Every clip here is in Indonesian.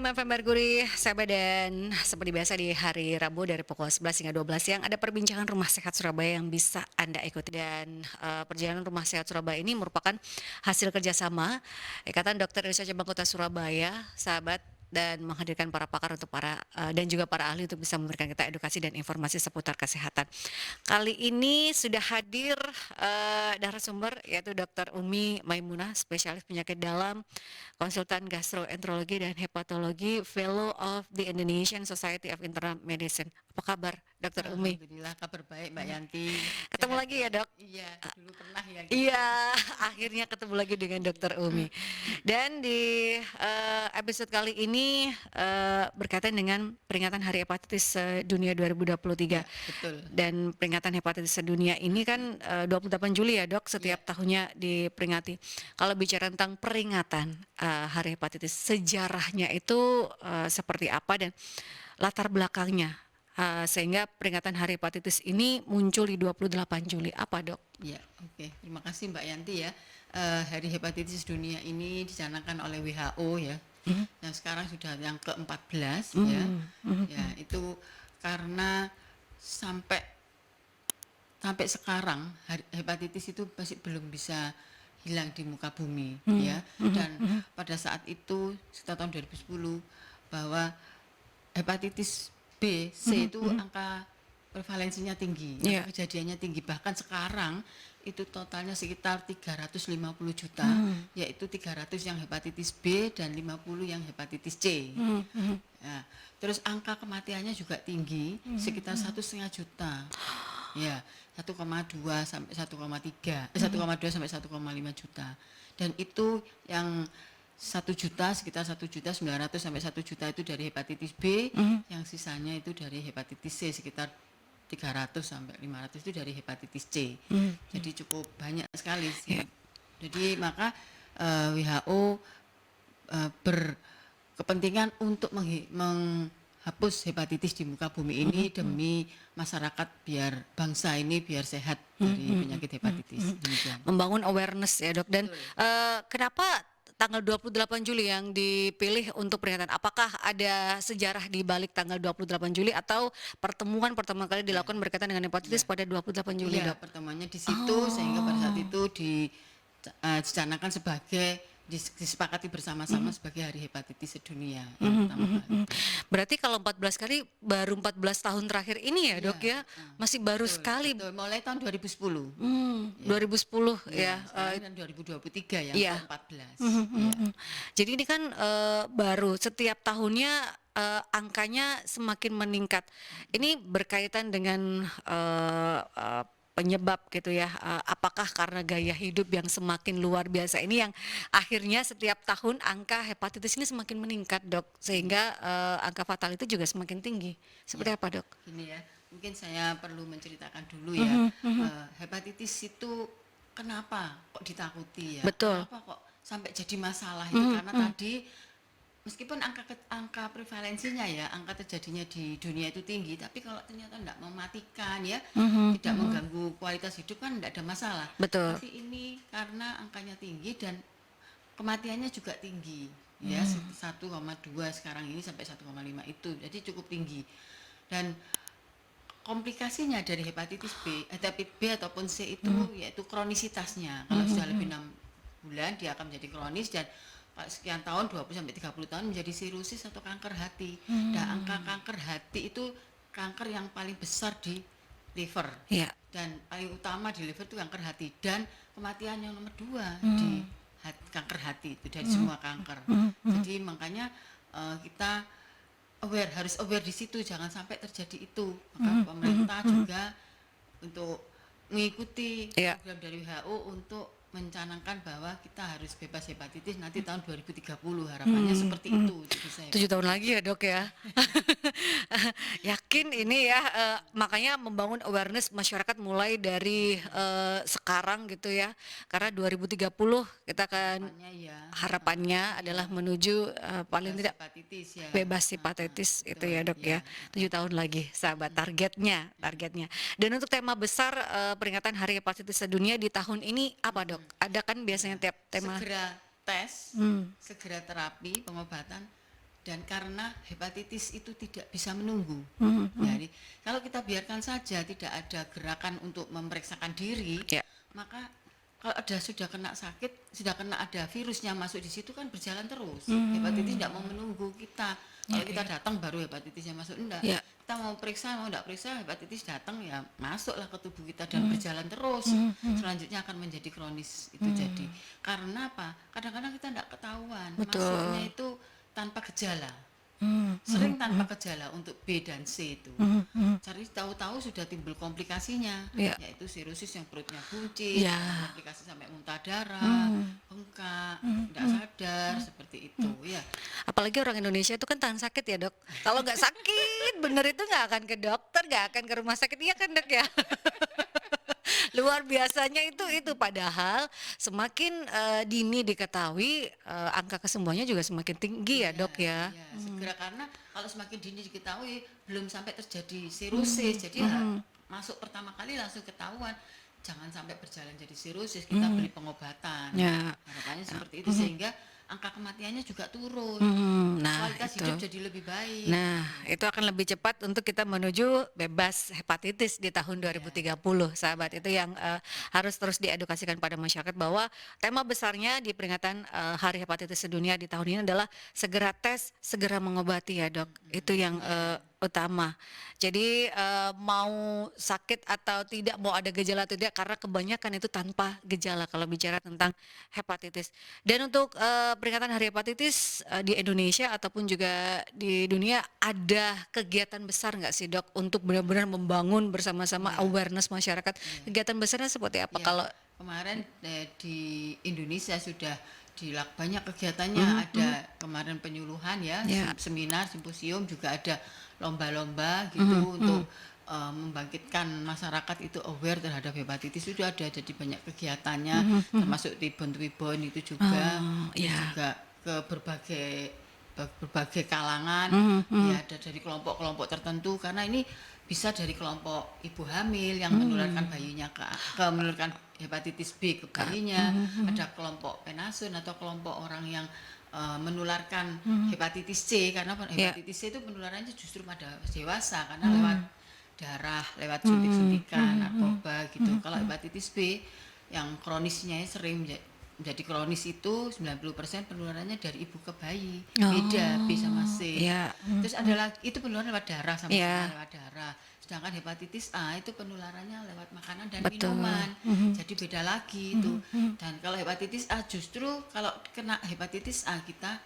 Malam FM Merkuri, sahabat, dan seperti biasa di hari Rabu dari pukul 11 hingga 12 siang ada perbincangan Rumah Sehat Surabaya yang bisa Anda ikuti. Dan perjalanan Rumah Sehat Surabaya ini merupakan hasil kerjasama Ikatan Dokter Indonesia Cabang Kota Surabaya, sahabat, dan menghadirkan para pakar untuk dan juga para ahli untuk bisa memberikan kita edukasi dan informasi seputar kesehatan. Kali ini sudah hadir narasumber yaitu Dr. Umi Maimunah, spesialis penyakit dalam, konsultan gastroenterologi dan hepatologi, Fellow of the Indonesian Society of Internal Medicine. Apa kabar, Dr. Umi? Alhamdulillah, kabar baik Mbak Yanti. Ketemu Sehat lagi ya? ya, Dok? Iya, dulu pernah ya. Iya, akhirnya ketemu lagi dengan Dr. Umi. Dan di episode kali ini berkaitan dengan peringatan Hari Hepatitis Dunia 2023. Ya, betul. Dan peringatan hepatitis sedunia ini kan 28 Juli ya, Dok, setiap tahunnya diperingati. Kalau bicara tentang peringatan Hari Hepatitis, sejarahnya itu seperti apa dan latar belakangnya sehingga peringatan Hari Hepatitis ini muncul di 28 Juli. Apa, Dok? Ya, oke. Terima kasih Mbak Yanti ya. Hari Hepatitis Dunia ini dicanangkan oleh WHO ya. Yang sekarang sudah yang ke-14 ya. Ya, itu karena sampai sekarang hepatitis itu masih belum bisa hilang di muka bumi ya. Dan pada saat itu sekitar tahun 2010 bahwa hepatitis B, C itu angka prevalensinya tinggi, angka kejadiannya tinggi. Bahkan sekarang itu totalnya sekitar 350 juta, yaitu 300 yang hepatitis B dan 50 yang hepatitis C. Ya. Terus angka kematiannya juga tinggi, sekitar 1,5 juta. Ya, 1,2 sampai 1,3, 1,2 sampai 1,5 juta. Dan itu yang 1 juta, sekitar 1.900.000 sampai 1 juta itu dari hepatitis B, yang sisanya itu dari hepatitis C, sekitar 300 sampai 500 itu dari hepatitis C. Jadi cukup banyak sekali. Jadi maka WHO berkepentingan untuk menghapus hepatitis di muka bumi ini demi masyarakat, biar bangsa ini biar sehat dari penyakit hepatitis. Demikian. Membangun awareness ya, Dok. Dan kenapa tanggal 28 Juli yang dipilih untuk peringatan? Apakah ada sejarah di balik tanggal 28 Juli atau pertemuan pertama kali dilakukan berkaitan dengan hepatitis pada 28 Juli, Iya, Dok? pertemuannya di situ sehingga pada saat itu dicanangkan sebagai disepakati bersama-sama sebagai Hari Hepatitis Sedunia yang pertama kali. Berarti kalau 14 kali baru 14 tahun terakhir ini ya, Dok ya? Masih baru sekali. Betul, mulai tahun 2010. 2010 ya. Sekarang kan 2023 yang Iya. ke-14. Jadi ini kan baru setiap tahunnya angkanya semakin meningkat. Ini berkaitan dengan penyebab gitu ya. Apakah karena gaya hidup yang semakin luar biasa ini yang akhirnya setiap tahun angka hepatitis ini semakin meningkat, Dok, sehingga angka fatal itu juga semakin tinggi. Seperti apa, Dok? Gini ya, mungkin saya perlu menceritakan dulu ya. Hepatitis itu kenapa kok ditakuti ya? Betul. Kenapa kok sampai jadi masalah itu? Karena tadi meskipun angka prevalensinya ya, angka terjadinya di dunia itu tinggi, tapi kalau ternyata tidak mematikan ya, tidak mengganggu kualitas hidup kan tidak ada masalah. Betul. Tapi ini karena angkanya tinggi dan kematiannya juga tinggi ya, 1,2 sekarang ini sampai 1,5 itu, jadi cukup tinggi. Dan komplikasinya dari hepatitis B ataupun C itu yaitu kronisitasnya. Kalau sudah lebih 6 bulan dia akan menjadi kronis, dan sekian tahun 20 sampai 30 tahun menjadi sirosis atau kanker hati. Dan angka kanker hati itu kanker yang paling besar di liver. Dan paling utama di liver itu kanker hati, dan kematian yang nomor 2 di kanker hati itu dari semua kanker. Jadi makanya kita harus aware di situ, jangan sampai terjadi itu. Maka pemerintah juga untuk mengikuti program dari WHO untuk mencanangkan bahwa kita harus bebas hepatitis nanti tahun 2030, harapannya seperti itu. 7 tahun lagi ya, Dok ya. Yakin ini ya, makanya membangun awareness masyarakat mulai dari sekarang gitu ya. Karena 2030 kita akan harapannya adalah menuju paling tidak hepatitis ya. bebas hepatitis itu ya, Dok ya. 7 tahun lagi, sahabat, targetnya. Dan untuk tema besar peringatan Hari Hepatitis Sedunia di tahun ini apa, Dok? Ada kan biasanya tiap tema segera tes, segera terapi, pengobatan, dan karena hepatitis itu tidak bisa menunggu. Mhm. Jadi kalau kita biarkan saja tidak ada gerakan untuk memeriksakan diri, Ya. maka kalau sudah kena sakit, sudah kena ada virusnya masuk di situ kan berjalan terus. Hepatitis Hmm. tidak mau menunggu kita. Ya, Kalau kita ya. datang baru hepatitisnya masuk, enggak. Ya. Kita mau periksa, mau enggak periksa, hepatitis datang ya masuklah ke tubuh kita dan berjalan terus. Mhm, mhm. Selanjutnya akan menjadi kronis itu jadi. Hmm. Karena apa? Kadang-kadang kita enggak ketahuan, masuknya Betul. itu tanpa gejala. Mhm, Sering mhm, tanpa mhm. gejala untuk B dan C itu. Mhm, mhm. Cari tahu-tahu sudah timbul komplikasinya, Ya. yaitu sirosis yang perutnya buncit, Ya. komplikasi sampai muntah darah, Mhm, bengkak, mhm, tidak mhm, sadar seperti itu ya. apalagi orang Indonesia itu kan tahan sakit ya, Dok. Kalau nggak sakit bener itu nggak akan ke dokter, nggak akan ke rumah sakit, iya kan, Dok, ya? Luar biasanya itu padahal semakin, dini diketahui, angka kesembuhannya juga semakin tinggi ya, Iya, Dok, ya? iya, Mmm. segera karena kalau semakin dini diketahui belum sampai terjadi Mhm, sirosis, jadi ya mhm, masuk pertama kali langsung ketahuan. Jangan sampai berjalan jadi sirosis, kita mhm. beri pengobatan. Ya, Harapannya ya, seperti itu mhm, sehingga angka kematiannya juga turun. mhm. Nah, Kualitas itu. hidup jadi lebih baik Nah, gitu. itu akan lebih cepat untuk kita menuju bebas hepatitis di tahun Iya, 2030, sahabat. iya, Itu yang harus terus diedukasikan pada masyarakat bahwa tema besarnya di peringatan Hari Hepatitis Sedunia di tahun ini adalah segera tes, segera mengobati ya, Dok. Itu yang iya, utama. Jadi mau sakit atau tidak, mau ada gejala atau tidak, karena kebanyakan itu tanpa gejala kalau bicara tentang hepatitis. Dan untuk peringatan Hari Hepatitis di Indonesia ataupun juga di dunia ada kegiatan besar nggak sih, Dok, untuk benar-benar membangun bersama-sama iya, awareness masyarakat? iya, Kegiatan besarnya seperti apa? iya. Kalau Kemarin di Indonesia sudah banyak kegiatannya. mhm, Ada mhm, kemarin penyuluhan ya, ya, seminar, simposium, juga ada lomba-lomba mhm, gitu untuk mhm. membangkitkan masyarakat itu aware terhadap hepatitis. Sudah ada jadi banyak kegiatannya, Mhm, mhm. termasuk Tribun-Tribun itu juga, Oh, terus ya. juga ke berbagai kalangan, Mhm, ya mhm. ada dari kelompok-kelompok tertentu karena ini bisa dari kelompok ibu hamil yang menularkan Mmm, bayinya menularkan hepatitis B ke Kak, bayinya, mhm, mhm, ada kelompok penasun atau kelompok orang yang menularkan mhm. hepatitis C karena Ya, hepatitis C itu penularannya justru pada dewasa karena lewat mmm, darah, lewat mhm, suntik-suntikan, mhm, mhm, narkoba gitu. mhm, Kalau mhm. hepatitis B yang kronisnya sering menjadi kronis itu 90% penularannya dari ibu ke bayi. Beda B sama Oh, C. ya, mhm, Terus ada mhm. lagi itu penularan lewat darah, sama-sama Iya, lewat darah. Sedangkan hepatitis A itu penularannya lewat makanan dan betul. minuman. Mhm, Jadi beda lagi itu. mhm, mhm. Dan kalau hepatitis A justru kalau kena hepatitis A kita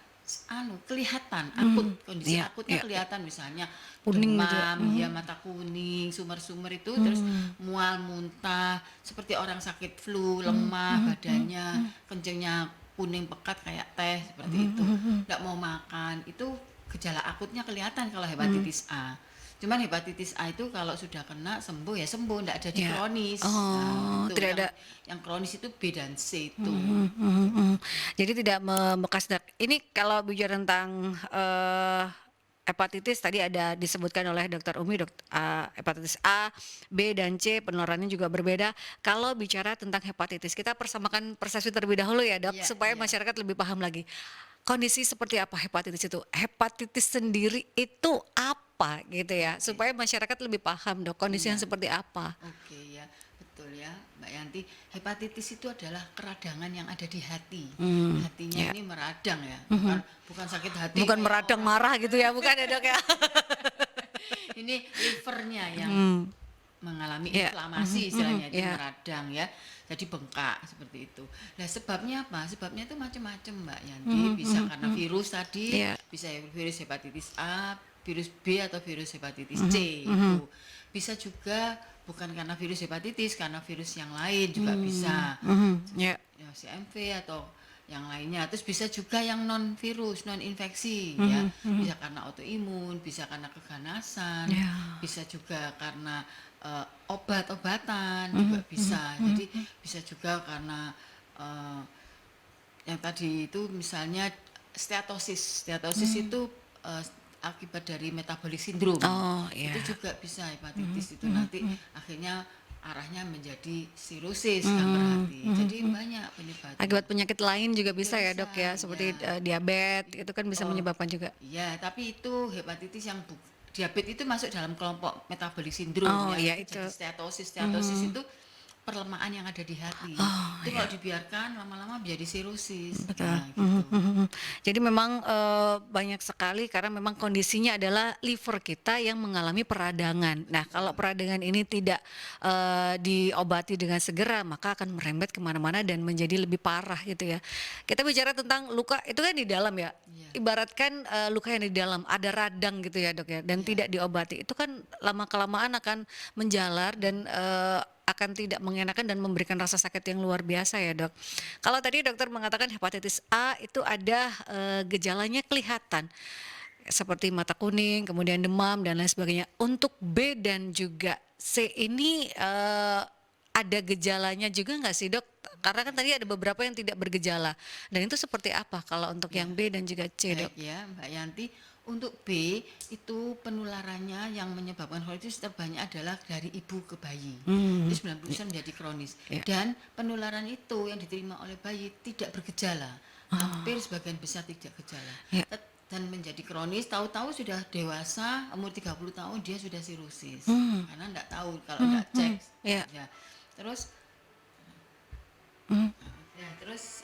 kelihatan akut, Mhm, kondisi iya, akutnya iya, iya, kelihatan misalnya kuning gitu ya? demam, ya Mhm, mata kuning, sumber-sumber itu, terus mmm, mual, muntah, seperti orang sakit flu, mhm, lemah mhm, mhm, badannya, mhm, kencingnya kuning pekat kayak teh seperti mhm, itu, mhm, nggak mau makan, itu gejala akutnya kelihatan kalau mhm, hepatitis A. Cuman hepatitis A itu kalau sudah kena sembuh ya sembuh, nggak jadi iya. kronis. Nah, Oh, itu tidak ada. yang kronis itu B dan C itu. Mhm, mhm, Gitu. mhm. Jadi tidak membekas ini kalau bicara tentang, hepatitis tadi ada disebutkan oleh Dokter Umi, hepatitis A, B, dan C penularannya juga berbeda. Kalau bicara tentang hepatitis, kita persamakan persepsi terlebih dahulu ya, Dok, Iya, supaya iya, masyarakat lebih paham lagi. Kondisi seperti apa hepatitis itu? Hepatitis sendiri itu apa gitu ya? oke. Supaya masyarakat lebih paham, Dok, kondisi yang Iya. seperti apa? Oke ya, betul ya, Mbak Yanti. Hepatitis itu adalah keradangan yang ada di hati. Hatinya Ya. ini meradang ya, bukan Mhm. bukan sakit hati Bukan kayak meradang orang. marah gitu ya, bukan ya, Dok, ya? Ini livernya yang Mhm, mengalami iya, mhm, inflamasi mhm, istilahnya itu iya, meradang ya. Jadi bengkak seperti itu. Nah, sebabnya apa? Sebabnya itu macam-macam, Mbak Yanti. mhm, Bisa mhm, karena mhm, virus tadi, iya, bisa virus hepatitis A, virus B atau virus hepatitis mhm, C mhm, itu. Bisa juga bukan karena virus hepatitis, karena virus yang lain juga mmm, bisa. mhm, iya, Ya, CMV atau yang lainnya. Terus bisa juga yang non virus, non infeksi ya. mhm, mhm, Bisa karena autoimun, bisa karena keganasan, iya, bisa juga karena obat-obatan juga mhm, mhm, bisa. mhm, Jadi mhm, bisa juga karena eh, yang tadi itu misalnya steatosis. Steatosis mmm, itu eh, akibat dari metabolic syndrome. oh, iya, Itu juga bisa mhm, hepatitis itu mhm, nanti mhm, akhirnya arahnya menjadi sirosis kanker hati. Jadi banyak penyebabnya. Akibat penyakit lain juga bisa ya Bisa, dok ya, seperti ya. diabetes itu kan bisa Oh, menyebabkan juga. iya, tapi itu hepatitis yang diabetes itu masuk dalam kelompok metabolic syndrome Oh yang iya itu itu. jadi steatosis. Steatosis itu perlemahan yang ada di hati. Oh Itu kalau ya. dibiarkan lama-lama menjadi sirosis. Betul. Nah, gitu. Jadi memang banyak sekali karena memang kondisinya adalah liver kita yang mengalami peradangan. Nah, kalau peradangan ini tidak diobati dengan segera, maka akan merembet kemana-mana dan menjadi lebih parah gitu ya. Kita bicara tentang luka itu kan di dalam ya. Iya. Ibaratkan luka yang di dalam ada radang gitu ya dok ya, dan Iya. tidak diobati itu kan lama kelamaan akan menjalar dan akan tidak mengenakan dan memberikan rasa sakit yang luar biasa ya dok. Kalau tadi dokter mengatakan hepatitis A itu ada gejalanya kelihatan seperti mata kuning, kemudian demam dan lain sebagainya. Untuk B dan juga C ini ada gejalanya juga nggak sih dok? Karena kan tadi ada beberapa yang tidak bergejala. Dan itu seperti apa kalau untuk Ya. yang B dan juga C dok? Baik ya, Mbak Yanti. Untuk B itu penularannya yang menyebabkan hepatitis terbanyak adalah dari ibu ke bayi. Hmm, Itu 90% menjadi kronis. ya. Dan penularan itu yang diterima oleh bayi tidak bergejala. Hampir sebagian besar tidak gejala. Ya. Dan menjadi kronis, tahu-tahu sudah dewasa, umur 30 tahun dia sudah sirosis. Hmm, Karena enggak tahu kalau enggak cek. ya. Ya. Terus Hmm, ya, terus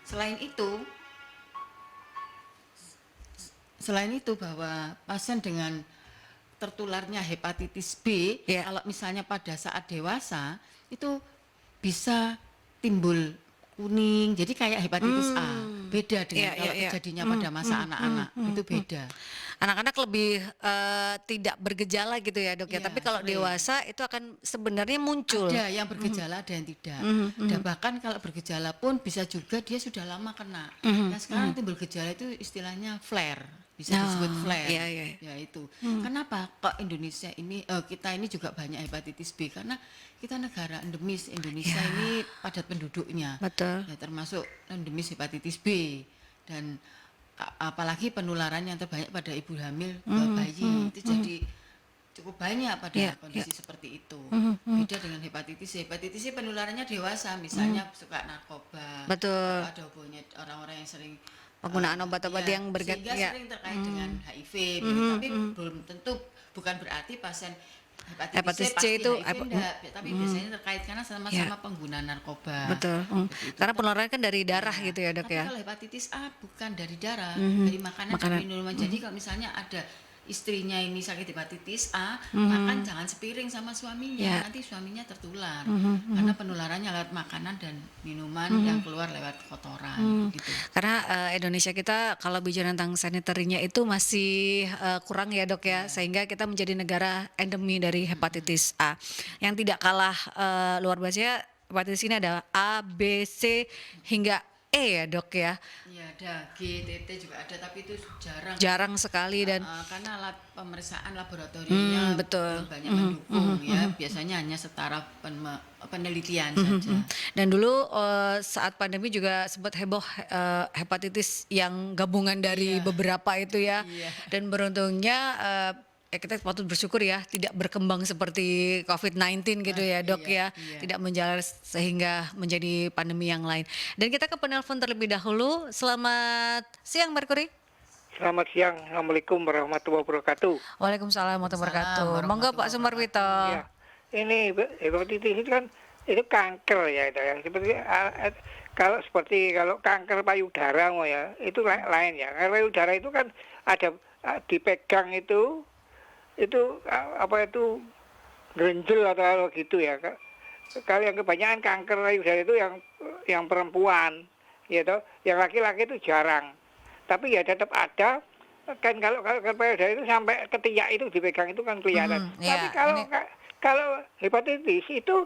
selain itu Selain itu bahwa pasien dengan tertularnya hepatitis B, ya. kalau misalnya pada saat dewasa itu bisa timbul kuning, jadi kayak hepatitis A. Beda dengan Ya, ya, kalau ya. terjadinya pada masa anak-anak, itu beda. Anak-anak lebih tidak bergejala gitu ya dok ya, Iya, tapi kalau sering. dewasa itu akan sebenarnya muncul. Ada yang bergejala, ada yang tidak. Dan bahkan kalau bergejala pun bisa juga dia sudah lama kena. Nah sekarang timbul gejala itu istilahnya flare, bisa disebut Oh, flare. iya, iya. Ya itu. Kenapa kok Indonesia ini kita ini juga banyak hepatitis B? Karena kita negara endemis. Indonesia Ya. ini padat penduduknya. Betul. Ya, termasuk endemis hepatitis B. Dan apalagi penularan yang terbanyak pada ibu hamil ke bayi itu jadi cukup banyak pada Ya, kondisi seperti itu. Beda dengan hepatitis C. Hepatitis C penularannya dewasa, misalnya suka narkoba, Betul. atau ada hubungannya orang-orang yang sering Penggunaan obat-obat iya, yang sehingga ya. sering terkait dengan HIV, tapi belum tentu, bukan berarti pasien hepatitis C Hepatitis C pasti itu HIV enggak, tapi biasanya terkait karena sama-sama Ya. pengguna narkoba. Betul. Seperti itu. Karena penularannya kan dari darah Ya, gitu ya dok tapi ya. kalau hepatitis A bukan dari darah, dari makanan, Makanan. dan minuman. Jadi kalau misalnya ada istrinya ini sakit hepatitis A, makan jangan sepiring sama suaminya, Ya. nanti suaminya tertular. Karena penularannya lewat makanan dan minuman yang keluar lewat kotoran, gitu. Karena Indonesia kita kalau bicara tentang sanitarinya itu masih kurang ya dok ya, sehingga kita menjadi negara endemi dari hepatitis A. Yang tidak kalah luar biasa, hepatitis ini ada A, B, C hingga E ya dok ya. Iya, ada G, T, T juga ada, tapi itu jarang. Jarang sekali dan Karena alat pemeriksaan laboratoriumnya betul. belum banyak mendukung ya. Biasanya hanya setara penelitian saja. Dan dulu saat pandemi juga sempat heboh hepatitis yang gabungan dari beberapa itu ya. Iya. Dan beruntungnya kita patut bersyukur ya tidak berkembang seperti COVID-19 gitu ya dok iya, ya. iya. Tidak menjalar sehingga menjadi pandemi yang lain. Dan kita ke penelpon terlebih dahulu. Selamat siang Mercury. Selamat siang, Assalamualaikum warahmatullahi wabarakatuh. Waalaikumsalam warahmatullahi wabarakatuh. Waalaikumsalam Monggo Pak warahmatullahi Sumarwito. Ya, ini hepatitis itu kan itu kanker ya, itu ya. Seperti kalau kanker payudara mau ya, itu lain ya. Kanker payudara itu kan ada dipegang itu apa itu grenjel atau gitu ya. Kalau yang kebanyakan kanker payudara itu yang perempuan, ya toh. Yang laki-laki itu jarang. Tapi ya tetap ada kan kalau payudara itu sampai ketiak itu dipegang itu kan kelihatan. Tapi kalau hepatitis itu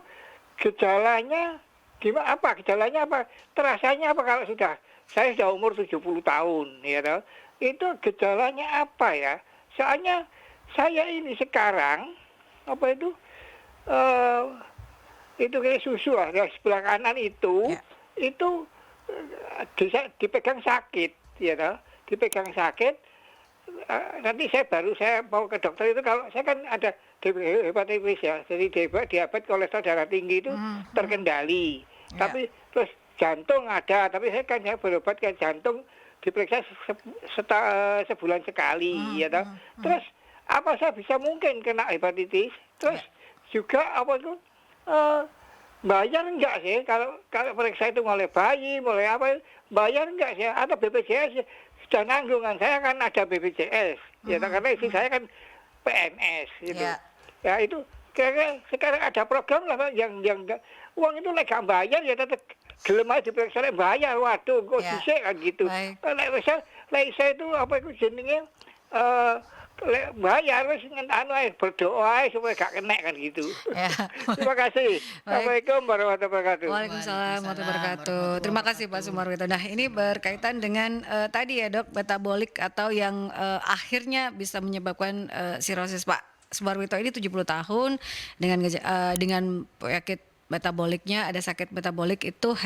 gejalanya gimana, apa gejalanya, apa terasanya, apa kalau saya sudah umur 70 tahun ya toh. Itu gejalanya apa ya? Soalnya saya ini sekarang apa itu kayak susu lah, yang sebelah kanan itu dipegang sakit ya toh, dipegang sakit. Nanti saya mau ke dokter itu, kalau saya kan ada hepatitis ya. Jadi diabetes kolesterol darah tinggi itu terkendali. Ya. Tapi terus jantung ada, tapi saya kan ya berobat ke jantung diperiksa sebulan sekali ya toh. Terus apa saya bisa mungkin kena hepatitis? Terus juga apa itu bayar enggak sih kalau periksa itu mulai bayi, mulai apa bayar enggak sih? Atau BPJS sudah nanggung kan? Saya kan ada BPJS ya toh, karena istri saya kan PNS gitu. Ya. Ya itu kira-kira sekarang ada program lah Pak, yang uang itu lek gak bayar ya tetap gelem aja diperiksa lek bayar. Waduh kok Ya. dhisik kan gitu. Baik. Lek saya itu apa itu jenenge lek bayar wis anu ae berdoa ae supaya gak kena kan gitu. Ya. Terima kasih. Assalamualaikum warahmatullahi wabarakatuh. Waalaikumsalam warahmatullahi wabarakatuh. Terima kasih Pak Sumarwito. Nah ini berkaitan dengan tadi ya dok, metabolik atau yang akhirnya bisa menyebabkan sirosis. Pak Sumarwito ini 70 tahun dengan penyakit metaboliknya, ada sakit metabolik itu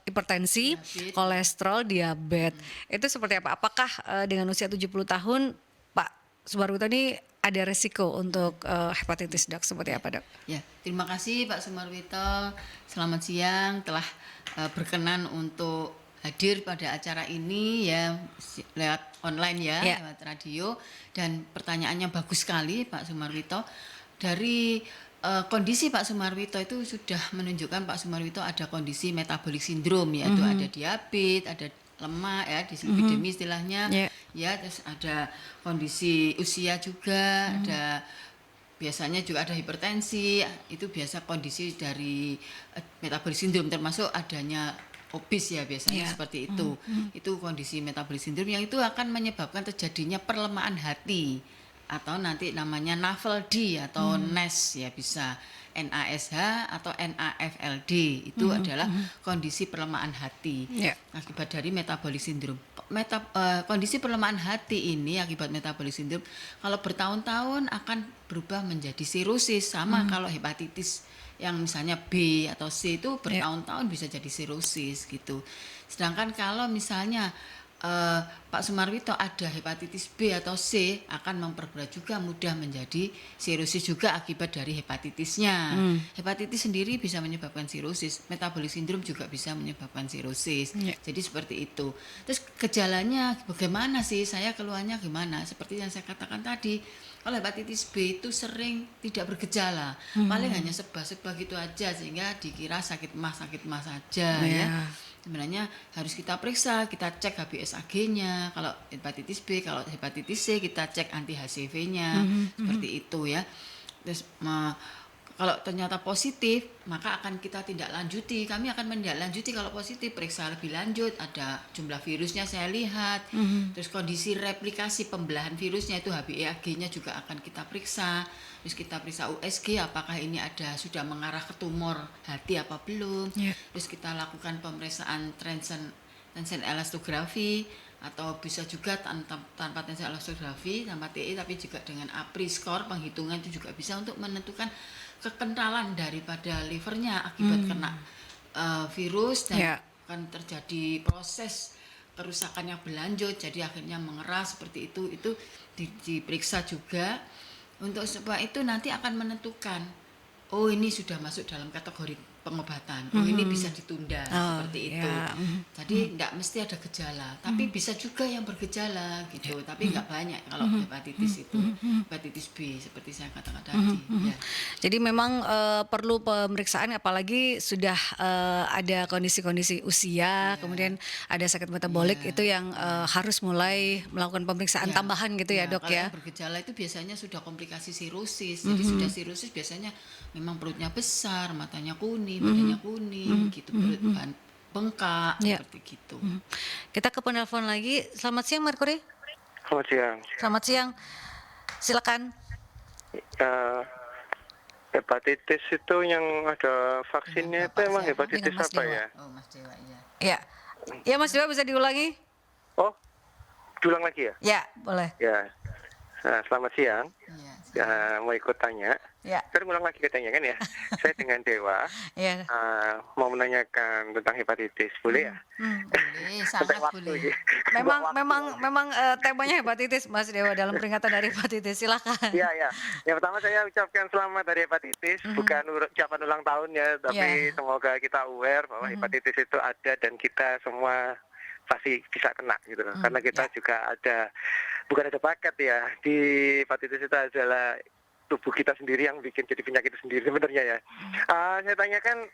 hipertensi, kolesterol, diabetes. Itu seperti apa? Apakah dengan usia 70 tahun Pak Sumarwito ini ada resiko untuk hepatitis dok? Seperti apa dok? Ya, terima kasih Pak Sumarwito. Selamat siang telah berkenan untuk hadir pada acara ini ya lewat online ya, lewat radio, dan pertanyaannya bagus sekali Pak Sumarwito. Dari kondisi Pak Sumarwito itu sudah menunjukkan Pak Sumarwito ada kondisi metabolic syndrome, yaitu ada diabetes, ada lemak ya, dislipidemi istilahnya, ya, terus ada kondisi usia juga, ada biasanya juga ada hipertensi, itu biasa kondisi dari metabolic syndrome, termasuk adanya obes ya biasanya seperti itu. Itu kondisi metabolic syndrome yang itu akan menyebabkan terjadinya perlemahan hati, atau nanti namanya NAFLD atau NASH ya, bisa NASH atau NAFLD. Itu adalah kondisi pelemahan hati akibat dari metabolic syndrome. Kondisi pelemahan hati ini akibat metabolic syndrome kalau bertahun-tahun akan berubah menjadi sirosis, sama kalau hepatitis yang misalnya B atau C itu bertahun-tahun bisa jadi sirosis gitu. Sedangkan kalau misalnya Pak Sumarwito ada hepatitis B atau C, akan memperberat juga, mudah menjadi sirosis juga akibat dari hepatitisnya. Hepatitis sendiri bisa menyebabkan sirosis, metabolic syndrome juga bisa menyebabkan sirosis. Jadi seperti itu. Terus gejalanya bagaimana sih? Saya keluhannya gimana? Seperti yang saya katakan tadi, kalau hepatitis B itu sering tidak bergejala, paling hanya sebah-sebah gitu aja, sehingga dikira sakit mah saja ya. Sebenarnya harus kita periksa, kita cek HbSAg-nya kalau hepatitis B, kalau hepatitis C kita cek anti HCV-nya, seperti itu ya. Terus kalau ternyata positif, maka akan kita tindak lanjuti. Kami akan menindaklanjuti kalau positif, periksa lebih lanjut, ada jumlah virusnya saya lihat, terus kondisi replikasi pembelahan virusnya itu HbA1c-nya juga akan kita periksa. Terus kita periksa USG, apakah ini sudah mengarah ke tumor hati apa belum. Terus kita lakukan pemeriksaan tension elastografi, atau bisa juga tanpa tension elastografi, tanpa TE, tapi juga dengan APRI score, penghitungan itu juga bisa untuk menentukan kekentalan daripada livernya akibat kena virus, dan akan terjadi proses kerusakan yang berlanjut, jadi akhirnya mengeras seperti itu diperiksa juga. Untuk sebab itu nanti akan menentukan, oh ini sudah masuk dalam kategori pengobatan, oh ini bisa ditunda, seperti itu. Jadi enggak mesti ada gejala, tapi bisa juga yang bergejala gitu, tapi enggak banyak kalau hepatitis itu, hepatitis B seperti saya katakan tadi. Ya. Jadi memang perlu pemeriksaan, apalagi sudah ada kondisi-kondisi usia, kemudian ada sakit metabolik, itu yang harus mulai melakukan pemeriksaan tambahan gitu ya dok kalau ya. Yang bergejala itu biasanya sudah komplikasi sirosis, jadi sudah sirosis biasanya memang perutnya besar, matanya kuning, badannya kuning, gitu, perut bengkak, seperti gitu. Kita ke penelpon lagi. Selamat siang Merkuri. Selamat siang. Selamat siang. Silakan. Hepatitis itu yang ada vaksinnya itu emang hepatitis Dengan Mas apa Dewa. ya? Oh Mas Dewa, iya. Ya. Ya Mas Dewa, bisa diulangi? Oh, diulang lagi ya? Ya, boleh. Ya. Selamat siang. Iya, Mau ikut tanya. Ya, Saya ngulang lagi katanya kan ya. Saya dengan Dewa ya. mau menanyakan tentang hepatitis. Boleh ya? boleh, Sampai sangat waktu boleh. ini. Memang Waktu memang lagi. memang temanya hepatitis Mas Dewa dalam peringatan dari hepatitis. Silakan. Iya, iya. Yang pertama saya ucapkan selamat dari hepatitis, bukan ucapan ulang tahun ya, tapi Ya. semoga kita aware bahwa hepatitis itu ada dan kita semua pasti bisa kena gitu loh. Karena kita juga bukan ada bakat ya. Di hepatitis itu adalah tubuh kita sendiri yang bikin jadi penyakit itu sendiri sebenarnya ya. Saya tanyakan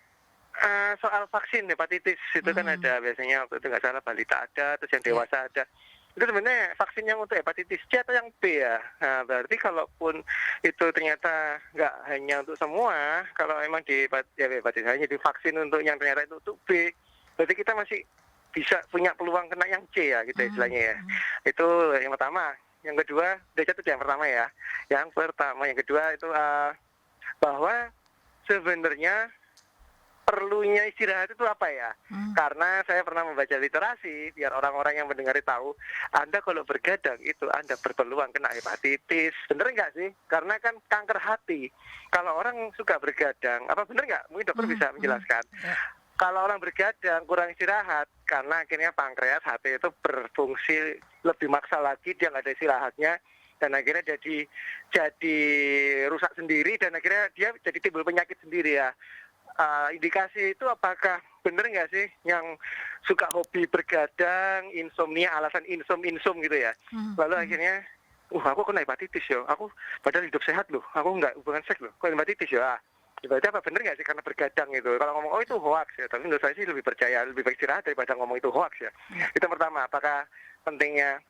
soal vaksin hepatitis itu kan ada biasanya waktu itu nggak salah balita ada, terus yang dewasa ada. Itu sebenarnya vaksin yang untuk hepatitis C atau yang B ya. Nah, berarti kalaupun itu ternyata nggak hanya untuk semua, kalau emang hepatitis hanya divaksin untuk yang ternyata itu untuk B, berarti kita masih bisa punya peluang kena yang C ya gitu istilahnya ya. Itu yang pertama. Yang kedua, itu yang pertama ya. Yang kedua itu bahwa sebenarnya perlunya istirahat itu apa ya? Karena saya pernah membaca literasi, biar orang-orang yang mendengar tahu, Anda kalau bergadang itu Anda berpeluang kena hepatitis. Bener nggak sih? Karena kan kanker hati. Kalau orang suka bergadang, apa bener nggak? Mungkin dokter bisa menjelaskan. Kalau orang bergadang, kurang istirahat, karena akhirnya pankreas hati itu berfungsi lebih maksa lagi, dia nggak ada istirahatnya, dan akhirnya jadi rusak sendiri, dan akhirnya dia jadi timbul penyakit sendiri ya. Indikasi itu apakah bener nggak sih yang suka hobi bergadang, insomnia, alasan insom gitu ya. Lalu akhirnya, aku kena hepatitis ya, aku padahal hidup sehat loh, aku nggak hubungan seks loh, kok hepatitis ya. Berarti apa bener nggak sih karena bergadang itu? Kalau ngomong itu hoax ya, tapi menurut saya sih lebih percaya, lebih baik istirahat daripada ngomong itu hoax ya. Itu pertama, apakah pentingnya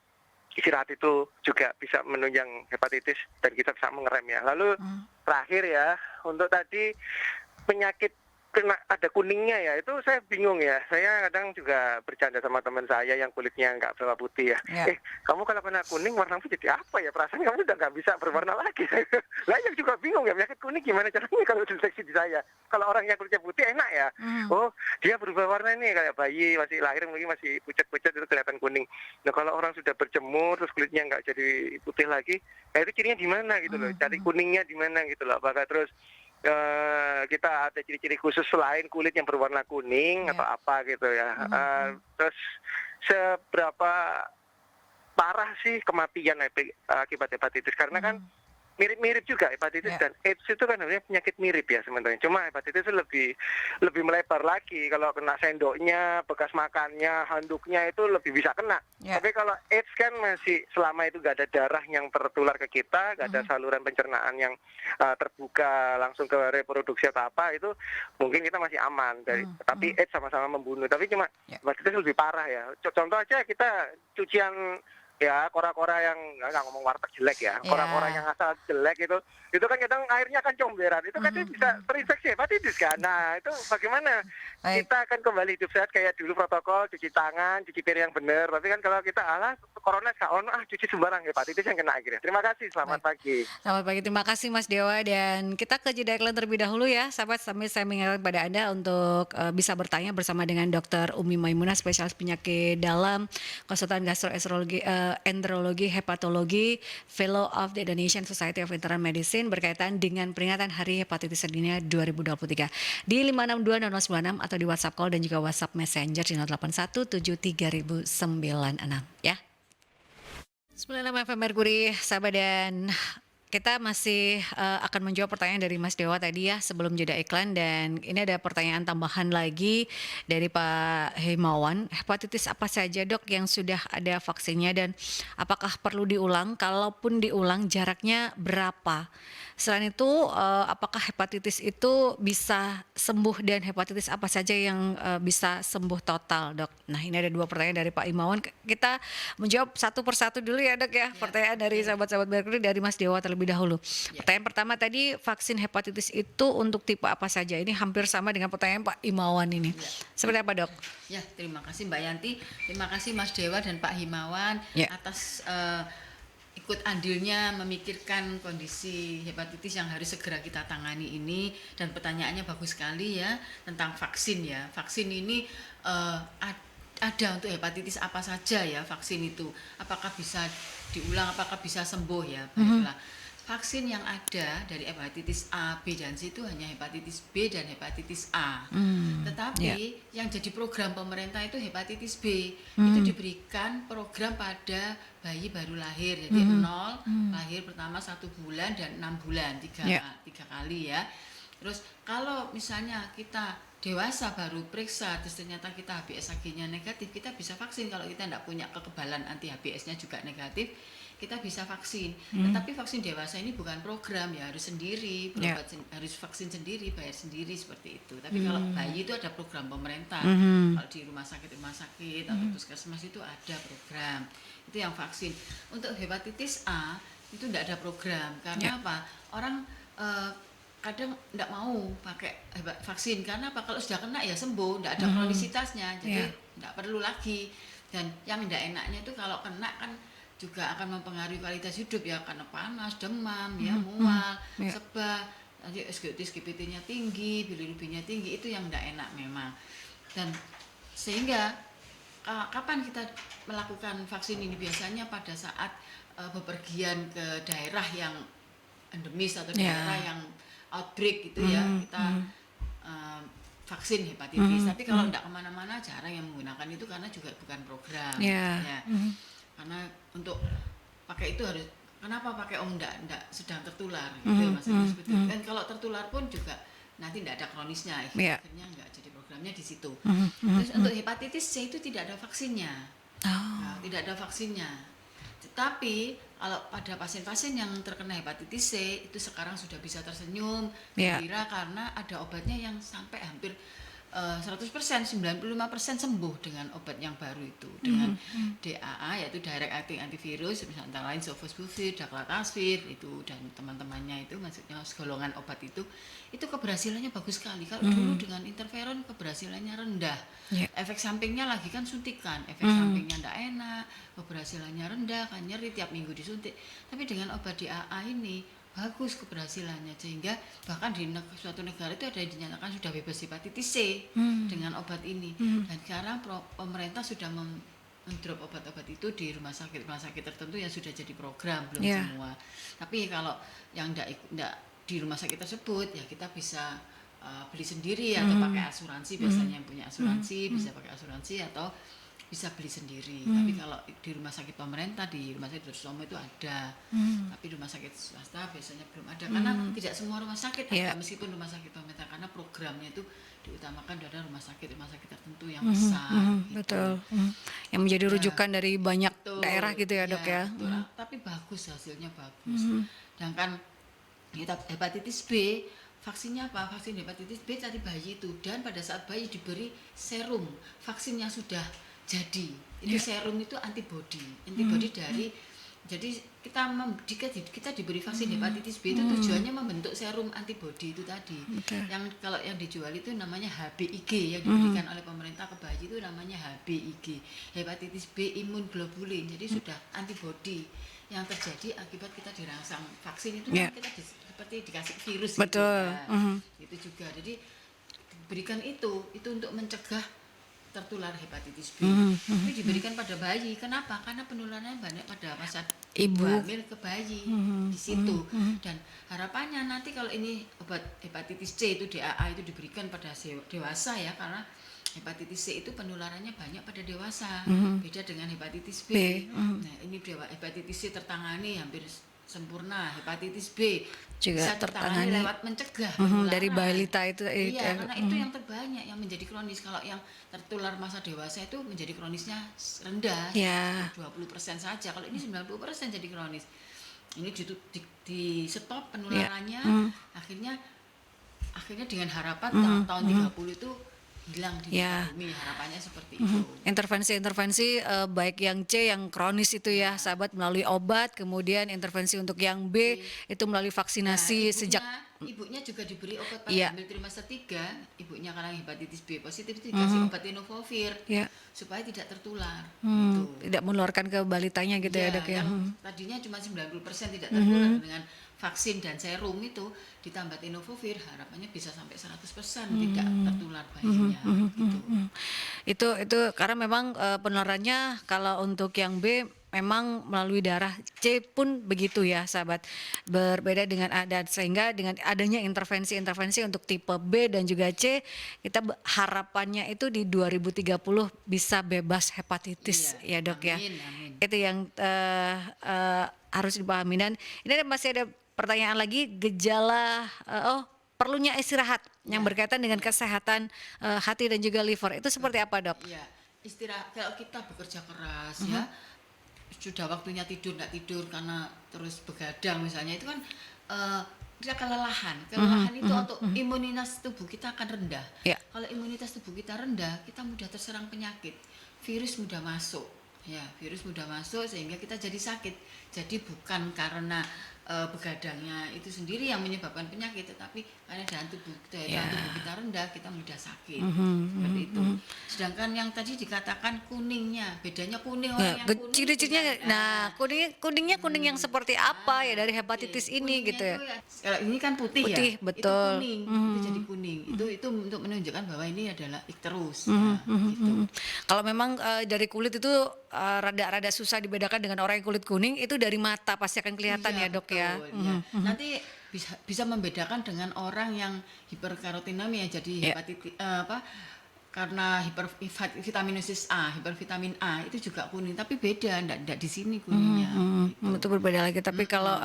istirahat itu juga bisa menunjang hepatitis dan kita bisa mengerem ya. Lalu terakhir ya, untuk tadi penyakit kena ada kuningnya ya, itu saya bingung ya. Saya kadang juga bercanda sama teman saya yang kulitnya nggak berwarna putih ya. Kamu kalau kena kuning warna putih jadi apa ya? Perasaan kamu udah nggak bisa berwarna lagi. Lah yang juga bingung ya, penyakit kuning gimana caranya kalau deteksi di saya. Kalau orang yang kulitnya putih enak ya. Oh, dia berubah warna nih kayak bayi masih lahir mungkin masih pucat-pucat itu kelihatan kuning. Nah kalau orang sudah berjemur terus kulitnya nggak jadi putih lagi, nah itu cirinya di mana gitu loh. Cari kuningnya di mana gitu loh. Apakah terus kita ada ciri-ciri khusus selain kulit yang berwarna kuning atau apa gitu ya. Terus seberapa parah sih kematian akibat hepatitis, karena kan mirip-mirip juga hepatitis dan AIDS itu kan sebenarnya penyakit mirip ya sebenarnya. Cuma hepatitis itu lebih melebar lagi. Kalau kena sendoknya, bekas makannya, handuknya itu lebih bisa kena. Tapi kalau AIDS kan masih selama itu gak ada darah yang tertular ke kita, gak ada saluran pencernaan yang terbuka langsung ke reproduksi atau apa, itu mungkin kita masih aman. Tapi AIDS sama-sama membunuh. Tapi cuma hepatitis lebih parah ya. Contoh aja kita cucian ya kora-kora yang nggak ngomong warteg jelek ya, kora-kora yang asal jelek itu kan kadang airnya kan comberan, itu kan bisa terinfeksi hepatitis kan. Nah itu bagaimana kita akan kembali hidup sehat kayak dulu, protokol cuci tangan, cuci piring yang benar. Tapi kan kalau kita corona cuci sembarang, hepatitis yang kena akhirnya. Terima kasih, selamat pagi. Selamat pagi, terima kasih Mas Dewa, dan kita ke jeda iklan terlebih dahulu ya sahabat, sambil saya mengingatkan pada Anda untuk bisa bertanya bersama dengan Dr. Umi Maimunah, spesialis penyakit dalam, konsultan gastroenterologi, enterologi, hepatologi, Fellow of the Indonesian Society of Internal Medicine berkaitan dengan peringatan Hari Hepatitis Sedunia 2023 di 5620096 atau di WhatsApp call dan juga WhatsApp Messenger di 08173096 ya. 96 FM Merkuri, sahabat, dan kita masih akan menjawab pertanyaan dari Mas Dewa tadi ya sebelum jeda iklan, dan ini ada pertanyaan tambahan lagi dari Pak Himawan. Hepatitis apa saja dok yang sudah ada vaksinnya dan apakah perlu diulang? Kalaupun diulang jaraknya berapa? Selain itu apakah hepatitis itu bisa sembuh dan hepatitis apa saja yang bisa sembuh total dok? Nah ini ada dua pertanyaan dari Pak Himawan. Kita menjawab satu persatu dulu ya dok ya. Pertanyaan dari sahabat-sahabat Merkuri dari Mas Dewa terlebih dahulu. Pertanyaan pertama tadi, vaksin hepatitis itu untuk tipe apa saja? Ini hampir sama dengan pertanyaan Pak Himawan ini. Seperti apa dok? Ya, terima kasih Mbak Yanti, terima kasih Mas Dewa dan Pak Himawan atas ikut andilnya memikirkan kondisi hepatitis yang harus segera kita tangani ini, dan pertanyaannya bagus sekali ya tentang vaksin ya. Vaksin ini ada untuk hepatitis apa saja ya vaksin itu. Apakah bisa diulang, apakah bisa sembuh ya. Baiklah. Vaksin yang ada dari hepatitis A, B, dan C itu hanya hepatitis B dan hepatitis A. Tetapi yang jadi program pemerintah itu hepatitis B. Itu diberikan program pada bayi baru lahir. Jadi 0, lahir pertama 1 bulan dan 6 bulan, tiga kali ya. Terus kalau misalnya kita dewasa baru periksa terus ternyata kita HBsAg-nya negatif, kita bisa vaksin. Kalau kita tidak punya kekebalan anti HBsnya juga negatif, kita bisa vaksin. Tetapi vaksin dewasa ini bukan program ya, harus sendiri, harus vaksin sendiri, bayar sendiri seperti itu. Tapi kalau bayi itu ada program pemerintah. Kalau di rumah sakit atau puskesmas itu ada program. Itu yang vaksin. Untuk hepatitis A itu tidak ada program. Karena apa? Orang kadang tidak mau pakai vaksin karena apa? Kalau sudah kena ya sembuh, tidak ada kronisitasnya, jadi tidak perlu lagi. Dan yang tidak enaknya itu kalau kena kan juga akan mempengaruhi kualitas hidup ya, karena panas, demam, ya mual, sebah, nanti SGOT-SGPT-nya tinggi, bilirubinnya tinggi, itu yang tidak enak memang. Dan sehingga kapan kita melakukan vaksin ini? Biasanya pada saat bepergian ke daerah yang endemis atau daerah yang outbreak gitu ya, kita vaksin hepatitis. Tapi kalau tidak kemana-mana jarang yang menggunakan itu karena juga bukan program. Karena untuk pakai itu harus, kenapa pakai enggak sedang tertular gitu ya Mas. Dan kalau tertular pun juga nanti tidak ada kronisnya, akhirnya enggak jadi programnya di situ. Terus untuk hepatitis C itu tidak ada vaksinnya. Tidak ada vaksinnya. Tetapi kalau pada pasien-pasien yang terkena hepatitis C itu sekarang sudah bisa tersenyum, gembira karena ada obatnya yang sampai hampir 100%, 95% sembuh dengan obat yang baru itu, dengan DAA yaitu direct acting antivirus, misalnya antara lain sofosbuvir, daclazid itu dan teman-temannya itu, maksudnya golongan obat itu keberhasilannya bagus sekali. Kalau dulu dengan interferon keberhasilannya rendah, efek sampingnya lagi kan suntikan, efek sampingnya tidak enak, keberhasilannya rendah, kan nyeri tiap minggu disuntik. Tapi dengan obat DAA ini bagus keberhasilannya, sehingga bahkan di suatu negara itu ada yang dinyatakan sudah bebas hepatitis C dengan obat ini. Dan sekarang pemerintah sudah mendrop obat-obat itu di rumah sakit tertentu yang sudah jadi program, belum semua. Tapi kalau yang tidak di rumah sakit tersebut ya kita bisa beli sendiri atau pakai asuransi. Biasanya yang punya asuransi bisa pakai asuransi atau bisa beli sendiri. Tapi kalau di rumah sakit pemerintah, di rumah sakit Sutomo itu ada. Tapi rumah sakit swasta biasanya belum ada, karena tidak semua rumah sakit ada, meskipun rumah sakit pemerintah, karena programnya itu diutamakan pada rumah sakit tertentu yang besar. Gitu. Betul. Yang menjadi rujukan dari banyak daerah gitu ya Dok ya. Betul. Tapi bagus, hasilnya bagus. Sedangkan hepatitis B, vaksinnya apa? Vaksin hepatitis B tadi bayi itu, dan pada saat bayi diberi serum, vaksinnya sudah jadi. Itu serum itu antibodi dari, jadi kita diberi vaksin hepatitis B itu tujuannya membentuk serum antibodi itu tadi. Yang kalau yang dijual itu namanya HBIG, yang diberikan oleh pemerintah ke bayi itu namanya HBIG, hepatitis B immunoglobulin. Jadi sudah antibodi yang terjadi akibat kita dirangsang vaksin itu kan kita seperti dikasih virus. Betul. Itu juga. Jadi berikan itu untuk mencegah tertular hepatitis B. Tapi diberikan pada bayi. Kenapa? Karena penularannya banyak pada masa ibu hamil ke bayi di situ. Dan harapannya nanti kalau ini obat hepatitis C itu DAA itu diberikan pada dewasa ya, karena hepatitis C itu penularannya banyak pada dewasa. Beda dengan hepatitis B. Nah, ini hepatitis C tertangani hampir sempurna. Hepatitis B juga bisa tertangani lewat mencegah dari balita itu. Karena itu yang terbanyak yang menjadi kronis. Kalau yang tertular masa dewasa itu menjadi kronisnya rendah, 20% saja. Kalau ini 90% jadi kronis. Ini di stop penularannya, akhirnya dengan harapan tahun 30 itu hilang di bumi, harapannya seperti itu. Intervensi baik yang C yang kronis itu ya sahabat melalui obat, kemudian intervensi untuk yang B itu melalui vaksinasi. Ibunya juga diberi obat pada hamil trimester 3, ibunya karena hepatitis B positif itu dikasih obat tenofovir supaya tidak tertular. Gitu. Tidak menularkan ke balitanya gitu ya Dok ya. Yang tadinya cuma 90% tidak tertular, dengan vaksin dan serum itu ditambah tenofovir harapannya bisa sampai 100% tidak tertular bayinya. Gitu. Itu karena memang penularannya kalau untuk yang B memang melalui darah, C pun begitu ya sahabat, berbeda dengan A, dan sehingga dengan adanya intervensi-intervensi untuk tipe B dan juga C, kita harapannya itu di 2030 bisa bebas hepatitis ya Iya, dok ya. amin, amin. Itu yang harus dipahami. Dan ini masih ada pertanyaan lagi, gejala perlunya istirahat yang Ya, berkaitan dengan kesehatan hati dan juga liver, itu seperti apa dok? Iya, istirahat kalau kita bekerja keras ya, sudah waktunya tidur nggak tidur karena terus begadang misalnya, itu kan kita kelelahan. Kelelahan itu untuk imunitas tubuh kita akan rendah. Ya. Kalau imunitas tubuh kita rendah, kita mudah terserang penyakit. Virus mudah masuk. Ya, virus mudah masuk sehingga kita jadi sakit. Jadi bukan karena begadangnya itu sendiri yang menyebabkan penyakit, tetapi karena daya tubuh kita rendah, kita mudah sakit. Seperti itu. Sedangkan yang tadi dikatakan kuningnya, bedanya kuning orang yang kuning. Ciri-cirinya, dengan- kuningnya kuning yang seperti apa ya dari hepatitis Oke, ini kuningnya gitu ya? itu kalau ini kan putih, Putih, ya. betul. Itu kuning, itu jadi kuning. Itu untuk menunjukkan bahwa ini adalah ikterus. Nah, gitu. Kalau memang dari kulit itu rada-rada susah dibedakan dengan orang yang kulit kuning, itu dari mata pasti akan kelihatan Iya, ya dok betul, ya. iya. Nanti bisa membedakan dengan orang yang hiperkarotinemia, jadi Ya. hepatitis karena hipervitaminosis A, hipervitamin A itu juga kuning, tapi beda, enggak di sini kuningnya. Gitu. Itu berbeda lagi. Tapi kalau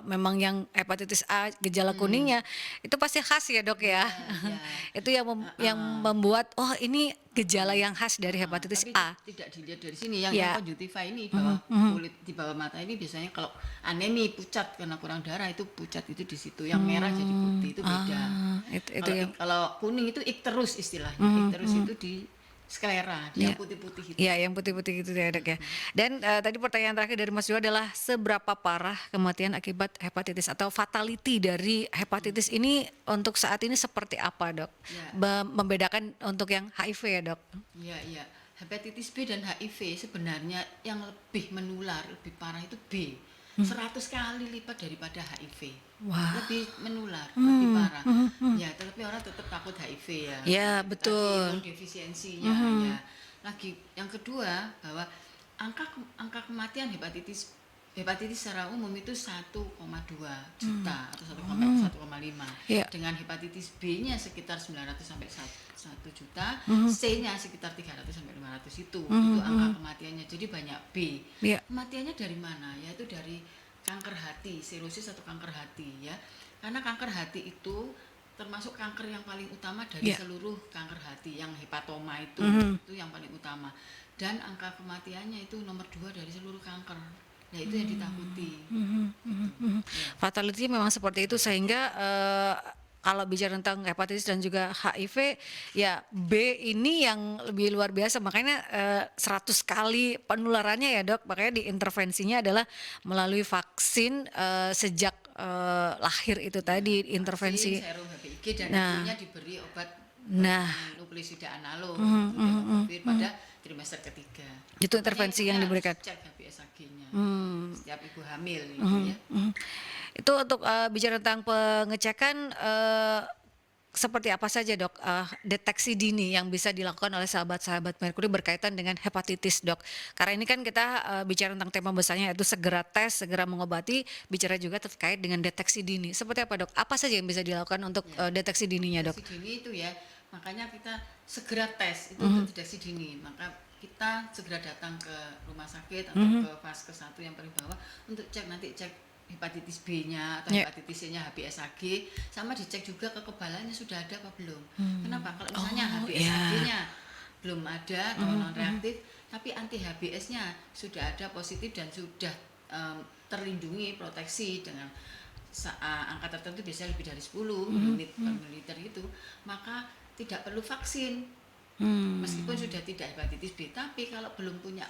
memang yang hepatitis A gejala kuningnya itu pasti khas ya dok ya. Iya. Itu yang membuat ini gejala yang khas dari hepatitis Tapi A. tidak dilihat dari sini yang Ya. konjungtiva ini, bahwa kulit di bawah mata ini biasanya kalau anemi, pucat karena kurang darah, itu pucat itu di situ, yang merah jadi putih, itu beda. Itu yang Kalau kuning itu ikterus istilahnya. Ikterus itu di sklera, yang putih-putih itu. ya, yang putih-putih itu ya dok ya. Dan tadi pertanyaan terakhir dari Mas Jo adalah seberapa parah kematian akibat hepatitis atau fatality dari hepatitis ini untuk saat ini seperti apa dok? Ya. Membedakan untuk yang HIV ya dok? Iya, iya. Hepatitis B dan HIV sebenarnya yang lebih menular, lebih parah itu B. 100 kali lipat daripada HIV. Wah. Lebih menular, lebih parah. Ya, tetapi orang tetap takut HIV ya. Ya, Tadi betul. imunodeficiensinya ya. Lagi yang kedua, bahwa angka kematian hepatitis secara umum itu 1,2 juta atau 1,5. Ya. Dengan hepatitis B-nya sekitar 900 sampai 1 juta, C-nya sekitar 300 sampai 500 itu angka kematiannya. Jadi banyak B. Ya. Kematiannya dari mana? Yaitu dari kanker hati, sirosis atau kanker hati ya. Karena kanker hati itu termasuk kanker yang paling utama dari Ya. seluruh kanker hati, yang hepatoma itu yang paling utama. Dan angka kematiannya itu nomor 2 dari seluruh kanker. Nah, itu yang ditakuti. Fatality memang seperti itu, sehingga kalau bicara tentang hepatitis dan juga HIV ya, B ini yang lebih luar biasa, makanya 100 kali penularannya ya dok. Makanya diintervensinya adalah melalui vaksin sejak lahir itu tadi, intervensi. Vaksin, serum HPIG, dan Nah. ibunya diberi obat Nah. nukleosida analog COVID pada trimester ketiga. Itu intervensi yang Makanya diberikan. harus cek HbS1g-nya setiap ibu hamil gitu ya. Itu untuk bicara tentang pengecekan, seperti apa saja dok deteksi dini yang bisa dilakukan oleh sahabat-sahabat Merkuri berkaitan dengan hepatitis dok? Karena ini kan kita bicara tentang tema besarnya yaitu segera tes, segera mengobati, bicara juga terkait dengan deteksi dini. Seperti apa dok? Apa saja yang bisa dilakukan untuk deteksi dininya dok? Deteksi dini itu ya, makanya kita segera tes itu untuk deteksi dini. Maka kita segera datang ke rumah sakit atau ke vaskes 1 yang paling bawah untuk cek hepatitis B-nya atau Ya. hepatitis C-nya HbS1g, sama dicek juga kekebalannya sudah ada apa belum. Kenapa? Kalau misalnya Oh, HbS1g-nya belum ada atau non reaktif, tapi anti HbS-nya sudah ada positif dan sudah terlindungi, proteksi dengan angka tertentu, biasanya lebih dari 10 unit per mililiter itu, maka tidak perlu vaksin. Meskipun sudah tidak hepatitis B, tapi kalau belum punya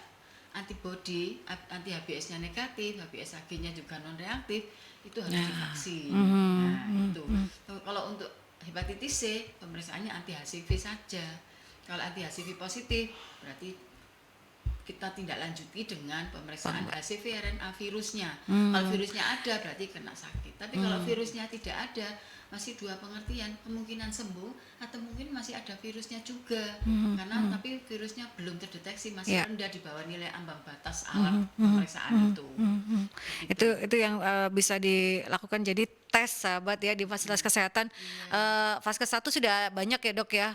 antibody, anti HbS-nya negatif, HbS1g-nya juga non reaktif, itu harus divaksin. Nah, itu. Kalau untuk hepatitis C, pemeriksaannya anti HCV saja. Kalau anti HCV positif, berarti kita tindak lanjuti dengan pemeriksaan HCV RNA virusnya. Kalau virusnya ada, berarti kena sakit. Tapi kalau virusnya tidak ada, masih 2 pengertian, kemungkinan sembuh atau mungkin masih ada virusnya juga. Karena tapi virus virusnya belum terdeteksi, masih Ya. rendah di bawah nilai ambang batas alat pemeriksaan itu. Itu yang bisa dilakukan, jadi tes sahabat ya di fasilitas kesehatan. Vaskes 1 sudah banyak ya dok ya,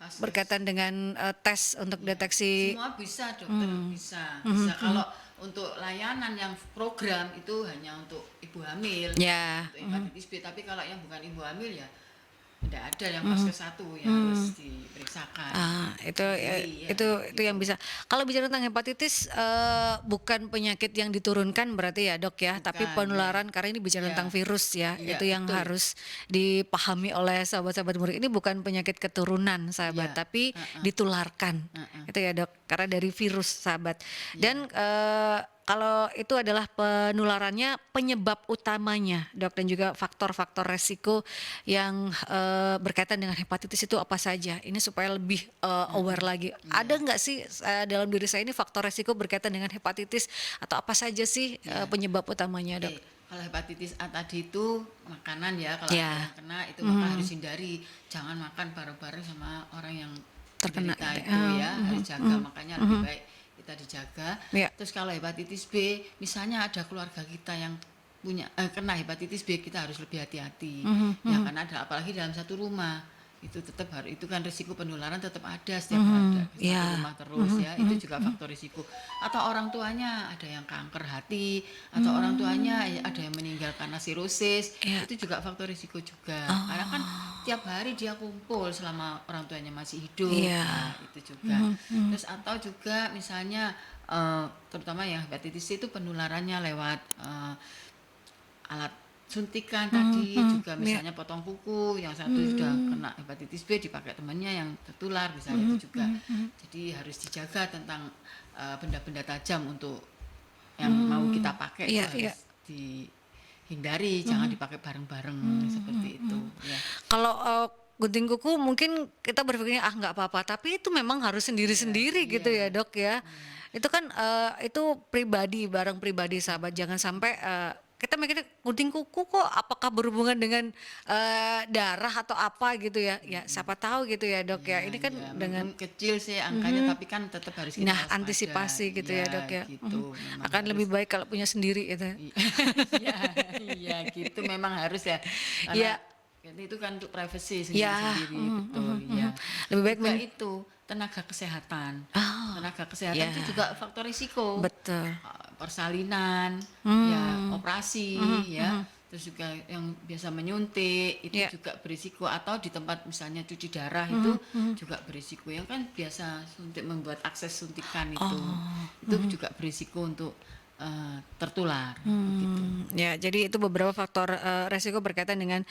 Vaskes. berkaitan dengan tes untuk deteksi. Semua bisa dokter, bisa. Kalau untuk layanan yang program itu hanya untuk ibu hamil, Ya. untuk hepatitis B. Tapi kalau yang bukan ibu hamil ya tidak ada yang vaskes 1 yang harus diperiksakan. Itu Iya, itu yang bisa. Kalau bicara tentang hepatitis, bukan penyakit yang diturunkan berarti ya dok ya, tapi Bukan, penularan, karena ini bicara Ya. tentang virus ya. Iya, Itu yang betul. harus dipahami oleh sahabat-sahabat murid. Ini bukan penyakit keturunan sahabat, Iya, tapi ditularkan. Itu ya dok, karena dari virus sahabat. Dan kalau itu adalah penularannya, penyebab utamanya dok, dan juga faktor-faktor resiko yang berkaitan dengan hepatitis itu apa saja? Ini supaya lebih aware lagi. Ada nggak sih dalam diri saya ini faktor resiko berkaitan dengan hepatitis, atau apa saja sih penyebab utamanya dok? Oke, kalau hepatitis A tadi itu makanan ya, kalau Ya. ada yang kena itu maka harus hindari, jangan makan bareng-bareng sama orang yang Terkena menderita itu. itu ya, harus jaga, makanya lebih baik kita dijaga. Ya. Terus kalau hepatitis B, misalnya ada keluarga kita yang punya kena hepatitis B, kita harus lebih hati-hati ya, karena ada, apalagi dalam satu rumah itu tetap harus, itu kan risiko penularan tetap ada setiap ada satu Ya. rumah terus ya, itu juga faktor risiko. Atau orang tuanya ada yang kanker hati, atau orang tuanya ada yang meninggal karena sirosis, Ya. itu juga faktor risiko juga, karena kan tiap hari dia kumpul selama orang tuanya masih hidup. Iya. Nah, itu juga. Terus atau juga misalnya terutama yang hepatitis C itu penularannya lewat alat suntikan tadi, juga misalnya potong kuku, yang satu sudah kena hepatitis B dipakai temannya yang tertular, misalnya itu juga. Jadi harus dijaga tentang benda-benda tajam untuk yang mau kita pakai itu Iya, harus iya. dihindari, jangan dipakai bareng-bareng seperti itu ya. Kalau gunting kuku mungkin kita berpikirnya nggak apa-apa, tapi itu memang harus sendiri-sendiri gitu ya dok ya. Itu kan itu pribadi, barang pribadi sahabat. Jangan sampai kita mikirnya gunting kuku kok apakah berhubungan dengan darah atau apa gitu ya. Ya siapa tahu gitu ya dok ya. Ini kan Ya, dengan memang kecil sih angkanya, tapi kan tetap harus kita waspada. antisipasi gitu ya dok ya. Gitu, memang Akan harus. lebih baik kalau punya sendiri gitu. Iya, iya gitu memang harus ya. Iya. Karena itu kan untuk privacy Ya, sendiri-sendiri, betul ya. Lebih baik Juga itu tenaga kesehatan. Tenaga kesehatan ya. itu juga faktor risiko. Betul. Persalinan, ya, operasi, ya. Terus juga yang biasa menyuntik itu Ya. juga berisiko, atau di tempat misalnya cuci darah itu juga berisiko. Yang kan biasa suntik, membuat akses suntikan itu juga berisiko untuk tertular gitu. Ya, jadi itu beberapa faktor resiko berkaitan dengan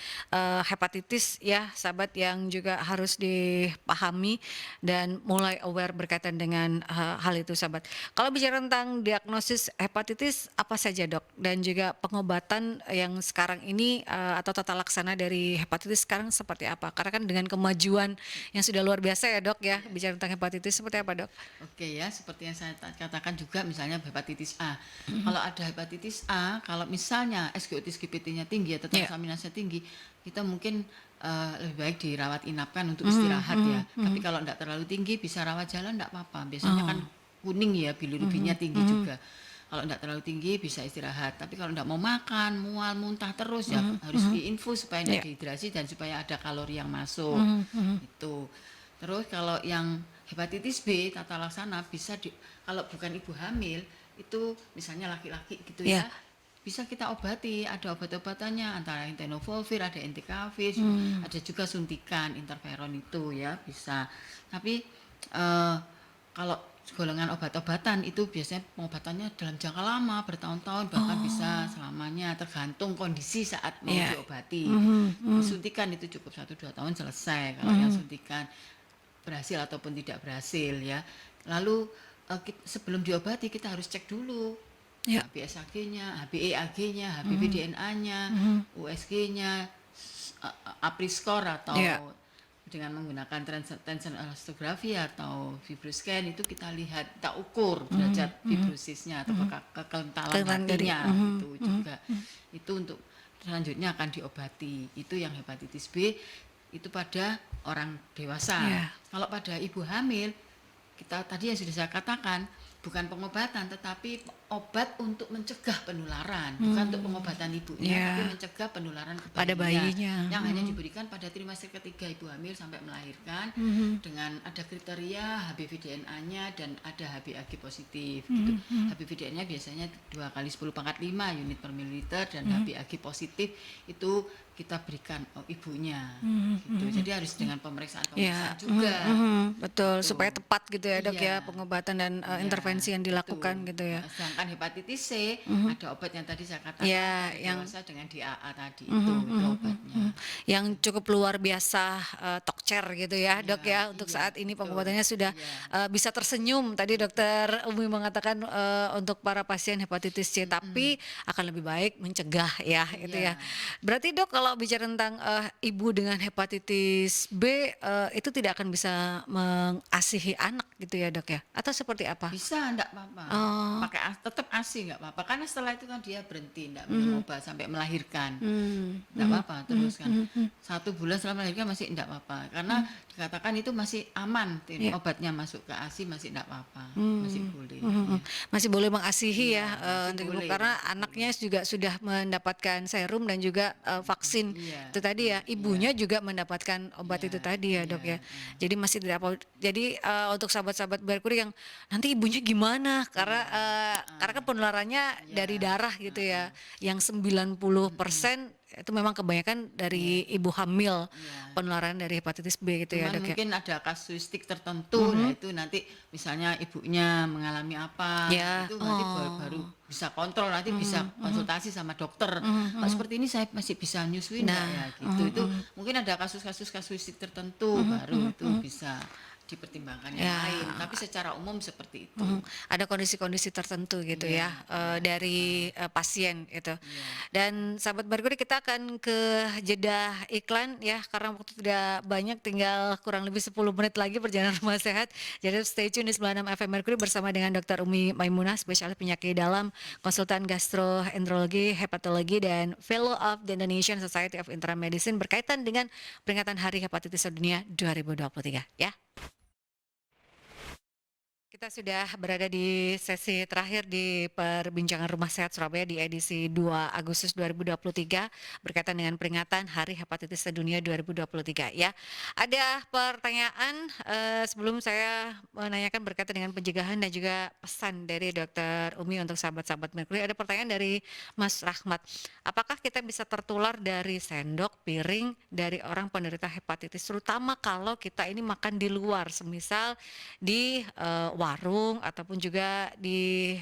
hepatitis ya, sahabat, yang juga harus dipahami dan mulai aware berkaitan dengan hal itu, sahabat. Kalau bicara tentang diagnosis hepatitis apa saja dok, dan juga pengobatan yang sekarang ini atau tata laksana dari hepatitis sekarang seperti apa? Karena kan dengan kemajuan yang sudah luar biasa ya dok ya, bicara tentang hepatitis seperti apa dok? Oke ya, seperti yang saya katakan juga, misalnya hepatitis A. Kalau ada hepatitis A, kalau misalnya SGOT GPT-nya tinggi atau transaminasnya tinggi, kita mungkin lebih baik dirawat inapkan untuk istirahat ya. Tapi kalau tidak terlalu tinggi, bisa rawat jalan, tidak apa-apa. Biasanya kan kuning ya, bilirubinya tinggi juga. Kalau tidak terlalu tinggi bisa istirahat. Tapi kalau tidak mau makan, mual, muntah terus ya harus diinfus supaya tidak dehidrasi dan supaya ada kalori yang masuk. Itu. Terus kalau yang hepatitis B tata laksana bisa kalau bukan ibu hamil itu misalnya laki-laki gitu ya, bisa kita obati, ada obat-obatannya, antara yang tenofovir, ada entikavir, ada juga suntikan interferon itu ya bisa. Tapi kalau golongan obat-obatan itu biasanya pengobatannya dalam jangka lama, bertahun-tahun, bahkan bisa selamanya, tergantung kondisi saat mau diobati. Suntikan itu cukup 1-2 tahun selesai kalau yang suntikan berhasil ataupun tidak berhasil ya. Lalu sebelum diobati kita harus cek dulu HbSAg-nya, HbEAg-nya, HbP-DNA-nya, USG-nya, APRI-score atau dengan menggunakan tension elastography atau fibroscan itu kita lihat, kita ukur derajat fibrosisnya atau kekentalan hatinya itu juga. Itu untuk selanjutnya akan diobati. Itu yang hepatitis B itu pada orang dewasa. Kalau pada ibu hamil kita tadi yang sudah saya katakan, bukan pengobatan tetapi obat untuk mencegah penularan, bukan untuk pengobatan ibunya, Ya. tapi mencegah penularan ke Pada bayinya. yang hanya diberikan pada trimester ketiga ibu hamil sampai melahirkan, dengan ada kriteria HBV DNA-nya dan ada HbAg positif gitu. HBV DNA biasanya 2 kali 10 pangkat 5 unit per mililiter, dan HbAg positif itu kita berikan ibunya gitu. Jadi harus dengan pemeriksaan Ya, juga. betul, Gitu. supaya tepat gitu ya dok ya Iya. pengobatan dan Iya, intervensi yang dilakukan betul. gitu ya. Sedangkan hepatitis C ada obat yang tadi saya katakan, Ya, pada yang dewasa dengan DAA tadi itu obatnya. yang cukup luar biasa tokcer gitu ya dok ya, untuk iya, saat ini betul. pengobatannya sudah Iya. bisa tersenyum. Tadi dokter Umi mengatakan untuk para pasien hepatitis C, tapi akan lebih baik mencegah ya itu ya. Iya. Berarti dok kalau bicara tentang ibu dengan hepatitis B itu tidak akan bisa mengasihi anak gitu ya dok ya, atau seperti apa? Bisa, enggak apa-apa. Oh. Pakai tetap ASI enggak apa-apa. Karena setelah itu kan dia berhenti, enggak minum obat sampai melahirkan. Enggak apa-apa terus kan. 1 bulan setelah melahirkan masih enggak apa-apa. Karena dikatakan itu masih aman, Iya. obatnya masuk ke ASI masih enggak apa-apa. Masih boleh. Ya. Masih boleh mengasihi Iya, ya masih untuk ibu, boleh, karena masih anaknya juga sudah mendapatkan serum dan juga vaksin Iya, itu tadi ya, ibunya juga mendapatkan obat Iya, itu tadi ya dok iya, ya. Jadi masih tidak apa. Jadi untuk sahabat-sahabat Merkuri yang nanti ibunya gimana, karena kan penularannya dari darah gitu ya, yang 90% itu memang kebanyakan dari ibu hamil, Iya. penularan dari hepatitis B gitu ya Cuman dok ya. mungkin ada kasuistik tertentu, nah itu nanti misalnya ibunya mengalami apa, Ya, itu nanti baru bisa kontrol, nanti bisa konsultasi sama dokter. Kalau seperti ini saya masih bisa nyusuin nggak ya gitu. Itu mungkin ada kasus-kasus kasuistik tertentu baru itu bisa dipertimbangkan yang Ya. lain. Tapi secara umum seperti itu. Ada kondisi-kondisi tertentu gitu ya dari pasien itu. Dan sahabat Merkuri, kita akan ke jeda iklan ya, karena waktu tidak banyak, tinggal kurang lebih 10 menit lagi perjalanan rumah sehat. Jadi stay tune di 96 FM Merkuri bersama dengan Dr. Umi Maimunah, spesialis penyakit dalam, konsultan gastroenterologi, hepatologi, dan fellow of the Indonesian Society of Internal Medicine berkaitan dengan peringatan Hari Hepatitis Sedunia 2023 ya. Kita sudah berada di sesi terakhir di perbincangan Rumah Sehat Surabaya di edisi 2 Agustus 2023 berkaitan dengan peringatan Hari Hepatitis Sedunia 2023 ya. Ada pertanyaan sebelum saya menanyakan berkaitan dengan pencegahan dan juga pesan dari Dr. Umi untuk sahabat-sahabat Merkuri. Ada pertanyaan dari Mas Rahmat. Apakah kita bisa tertular dari sendok, piring dari orang penderita hepatitis, terutama kalau kita ini makan di luar, semisal di warung ataupun juga di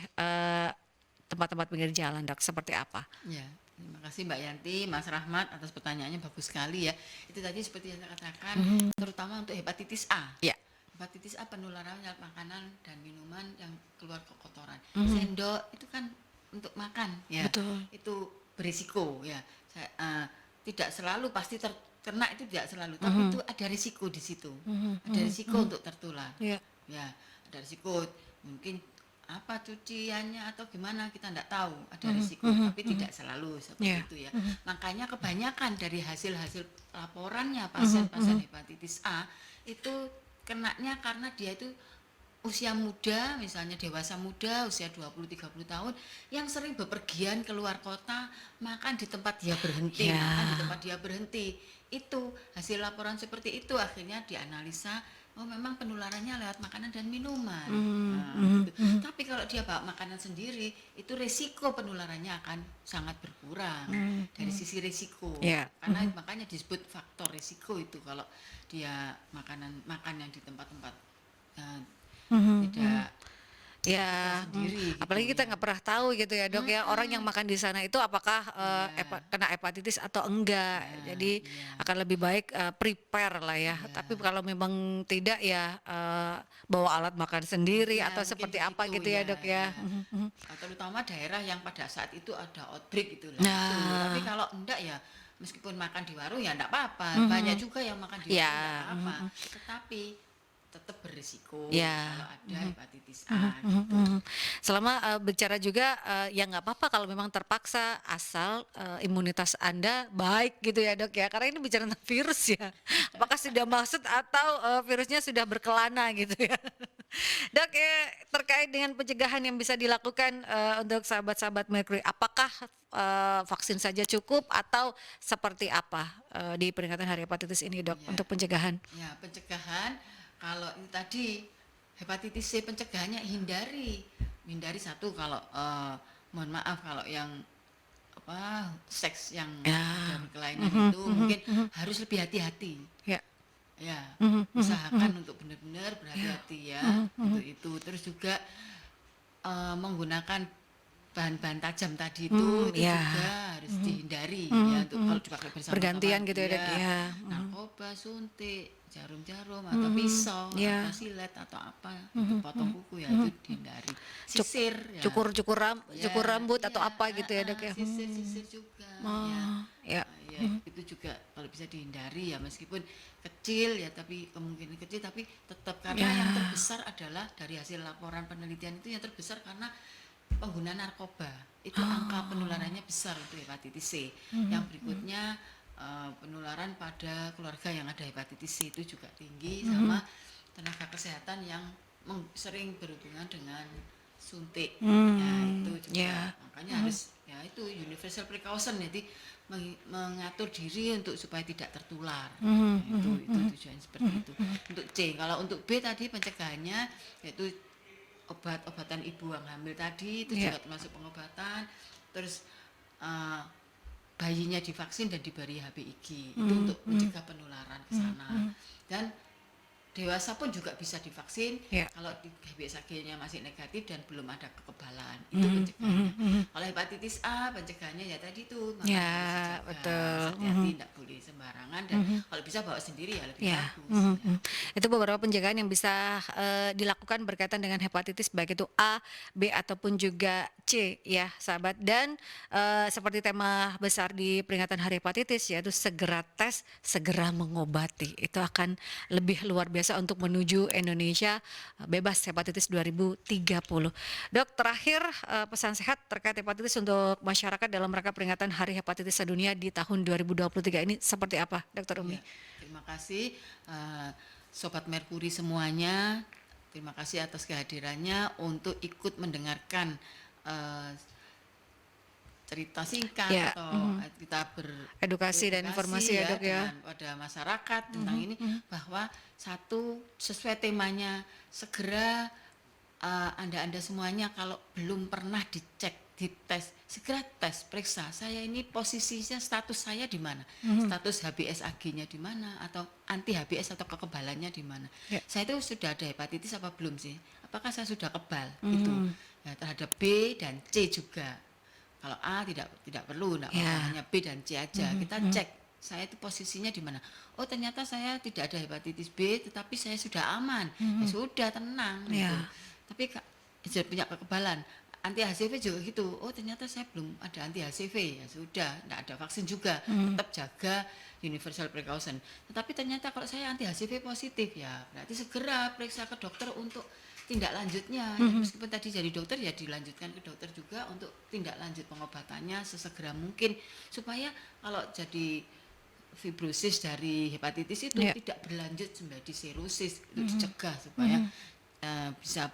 tempat-tempat pinggir jalan dok, seperti apa? Ya, terima kasih Mbak Yanti, Mas Rahmat atas pertanyaannya, bagus sekali ya. Itu tadi seperti yang saya katakan, terutama untuk hepatitis A. Ya. Hepatitis A penularan lewat makanan dan minuman yang keluar ke kotoran. Sendok itu kan untuk makan ya. Betul. Itu berisiko ya. Tidak selalu pasti terkena, itu tidak selalu, tapi itu ada risiko di situ. Ada risiko untuk tertular. Ya. Ya, ada risiko, mungkin apa cuciannya atau gimana kita tidak tahu, ada risiko, tapi tidak selalu seperti Yeah. itu ya. Makanya kebanyakan dari hasil-hasil laporannya pasien-pasien hepatitis A itu kenanya karena dia itu usia muda, misalnya dewasa muda, usia 20-30 tahun, yang sering bepergian keluar kota, makan di tempat dia berhenti, Ya. makan di tempat dia berhenti. Itu hasil laporan seperti itu akhirnya dianalisa, oh memang penularannya lewat makanan dan minuman. Gitu. Tapi kalau dia bawa makanan sendiri, itu resiko penularannya akan sangat berkurang dari sisi resiko. Ya. Karena makanya disebut faktor resiko itu kalau dia makan yang di tempat-tempat tidak Ya, sendiri gitu apalagi kita ya. nggak pernah tahu gitu ya dok ya, orang yang makan di sana itu apakah kena hepatitis atau enggak. Jadi akan lebih baik prepare lah ya. Tapi kalau memang tidak ya bawa alat makan sendiri Ya, atau mungkin seperti di apa situ gitu ya dok ya. Terutama daerah yang pada saat itu ada outbreak gitu lah. Nah. Itu. Tapi kalau enggak ya meskipun makan di warung ya enggak apa-apa. Banyak juga yang makan di Ya. warung enggak apa. Tetapi tetap berisiko Ya. kalau ada hepatitis A gitu. Selama bicara juga ya nggak apa-apa kalau memang terpaksa, asal imunitas Anda baik gitu ya dok ya, karena ini bicara tentang virus ya. Apakah sudah maksud atau virusnya sudah berkelana gitu ya. Dok, terkait dengan pencegahan yang bisa dilakukan untuk sahabat-sahabat Mercury, apakah vaksin saja cukup atau seperti apa di peringatan Hari Hepatitis ini, Dok, Ya, untuk pencegahan? ya pencegahan kalau ini tadi hepatitis C pencegahannya hindari satu kalau mohon maaf kalau yang apa seks yang Ya. ada berkelainan Mhm, itu mhm, mungkin mhm. harus lebih hati-hati. Ya. Ya, Mhm, mhm, mhm. usahakan untuk benar-benar Ya. berhati-hati ya Mhm, mhm. untuk itu. Terus juga menggunakan bahan-bahan tajam tadi itu Ya. juga harus Mhm, dihindari ya mhm, untuk mhm. kalau dipakai bersama-sama Bergantian gitu ya, Dok, ya ya. Mhm. narkoba, suntik, jarum-jarum atau Mhm. pisau atau Ya. silet atau apa untuk Mhm, potong mhm, kuku ya mhm. itu dihindari. Cuk Sisir ya. Ya, cukur rambut atau iya, apa gitu ya, Dok, ya? sisir-sisir juga ya. Oh, ya. Ya, itu juga kalau bisa dihindari ya meskipun kecil ya tapi kemungkinan kecil tapi tetap karena Ya. yang terbesar adalah dari hasil laporan penelitian itu yang terbesar karena pengguna narkoba itu angka penularannya besar untuk hepatitis C. Yang berikutnya penularan pada keluarga yang ada hepatitis C itu juga tinggi sama tenaga kesehatan yang sering berhubungan dengan suntik. Ya, itu juga Ya. makanya harus ya itu universal precaution jadi mengatur diri untuk supaya tidak tertular. Nah, itu tujuan seperti itu. Untuk C, kalau untuk B tadi pencegahannya yaitu obat-obatan ibu yang hamil tadi itu Ya. juga termasuk pengobatan. Terus bayinya divaksin dan diberi HBIG itu untuk mencegah penularan ke sana. Dan dewasa pun juga bisa divaksin Ya. kalau HBsAg-nya masih negatif dan belum ada kekebalan itu pencegahannya. Kalau hepatitis A pencegahannya ya tadi tuh makanya Ya, harus dijaga, betul. hati-hati tidak boleh sembarangan dan kalau bisa bawa sendiri ya lebih Ya, bagus. itu beberapa pencegahan yang bisa dilakukan berkaitan dengan hepatitis baik itu A, B ataupun juga C ya sahabat. Dan seperti tema besar di peringatan Hari Hepatitis yaitu segera tes, segera mengobati. Itu akan lebih luar biasa untuk menuju Indonesia bebas hepatitis 2030. Dok, terakhir pesan sehat terkait hepatitis untuk masyarakat dalam rangka peringatan Hari Hepatitis Sedunia di tahun 2023 ini seperti apa, Dokter Umi? Ya, terima kasih Sobat Merkuri semuanya. Terima kasih atas kehadirannya untuk ikut mendengarkan eh, cerita singkat Ya, atau kita edukasi dan informasi ya, Dok, ya. pada masyarakat tentang ini bahwa satu sesuai temanya segera Anda semuanya kalau belum pernah dicek dites segera tes periksa saya ini posisinya status saya di mana status HBsAg-nya di mana atau anti HBs atau kekebalannya di mana Ya. saya itu sudah ada hepatitis apa belum sih apakah saya sudah kebal itu ya, terhadap B dan C juga kalau A tidak perlu enggak Ya. hanya B dan C aja kita cek saya itu posisinya di mana oh ternyata saya tidak ada hepatitis B tetapi saya sudah aman ya sudah tenang gitu. Ya. Tapi sudah punya kekebalan anti HCV juga gitu oh ternyata saya belum ada anti HCV ya sudah tidak ada vaksin juga tetap jaga universal precaution tetapi ternyata kalau saya anti HCV positif ya berarti segera periksa ke dokter untuk tindak lanjutnya ya, meskipun tadi jadi dokter ya dilanjutkan ke dokter juga untuk tindak lanjut pengobatannya sesegera mungkin supaya kalau jadi fibrosis dari hepatitis itu Ya. tidak berlanjut menjadi serosis itu dicegah supaya bisa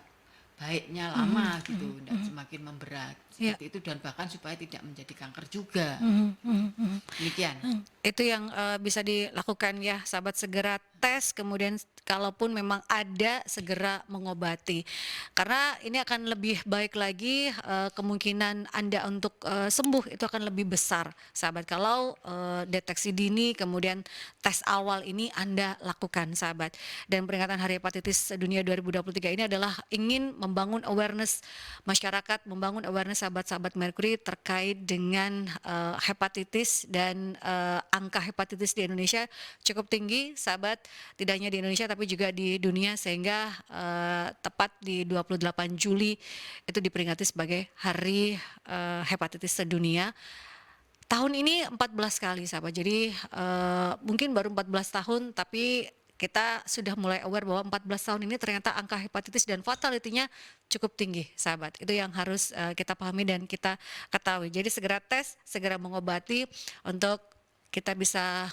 baiknya lama gitu, tidak semakin memberat Ya. seperti itu dan bahkan supaya tidak menjadi kanker juga. Demikian. Itu yang bisa dilakukan ya sahabat, segera tes kemudian kalaupun memang ada segera mengobati karena ini akan lebih baik lagi kemungkinan Anda untuk sembuh itu akan lebih besar sahabat kalau deteksi dini kemudian tes awal ini Anda lakukan sahabat. Dan peringatan Hari Hepatitis Dunia 2023 ini adalah ingin membangun awareness masyarakat, membangun awareness sahabat-sahabat Mercury terkait dengan hepatitis dan angka hepatitis di Indonesia cukup tinggi sahabat, tidak hanya di Indonesia tapi juga di dunia sehingga tepat di 28 Juli itu diperingati sebagai Hari Hepatitis Sedunia. Tahun ini 14 kali sahabat, jadi mungkin baru 14 tahun tapi kita sudah mulai aware bahwa 14 tahun ini ternyata angka hepatitis dan fatality-nya cukup tinggi sahabat. Itu yang harus kita pahami dan kita ketahui. Jadi segera tes, segera mengobati untuk kita bisa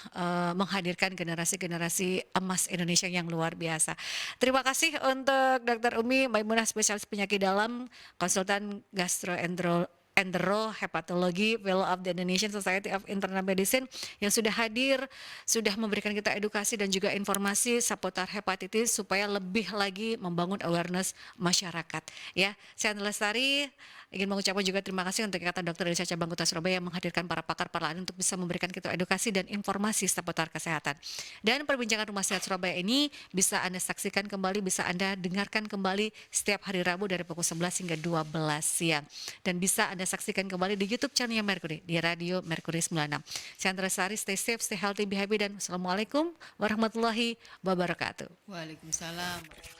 menghadirkan generasi-generasi emas Indonesia yang luar biasa. Terima kasih untuk Dr. Umi Maimunah, spesialis penyakit dalam, konsultan hepatologi, Fellow of the Indonesian Society of Internal Medicine, yang sudah hadir, sudah memberikan kita edukasi dan juga informasi seputar hepatitis supaya lebih lagi membangun awareness masyarakat. Ya, saya Andi Lestari ingin mengucapkan juga terima kasih untuk Ikatan Dokter Indonesia Cabang Kota Surabaya yang menghadirkan para pakar lain untuk bisa memberikan kita edukasi dan informasi seputar kesehatan. Dan perbincangan Rumah Sehat Surabaya ini bisa Anda saksikan kembali, bisa Anda dengarkan kembali setiap hari Rabu dari pukul 11 hingga 12 siang. Dan bisa Anda saksikan kembali di YouTube channelnya Mercury, di Radio Mercury 96. Saya Andi Lestari, stay safe, stay healthy, be happy, dan Assalamualaikum warahmatullahi wabarakatuh. Waalaikumsalam.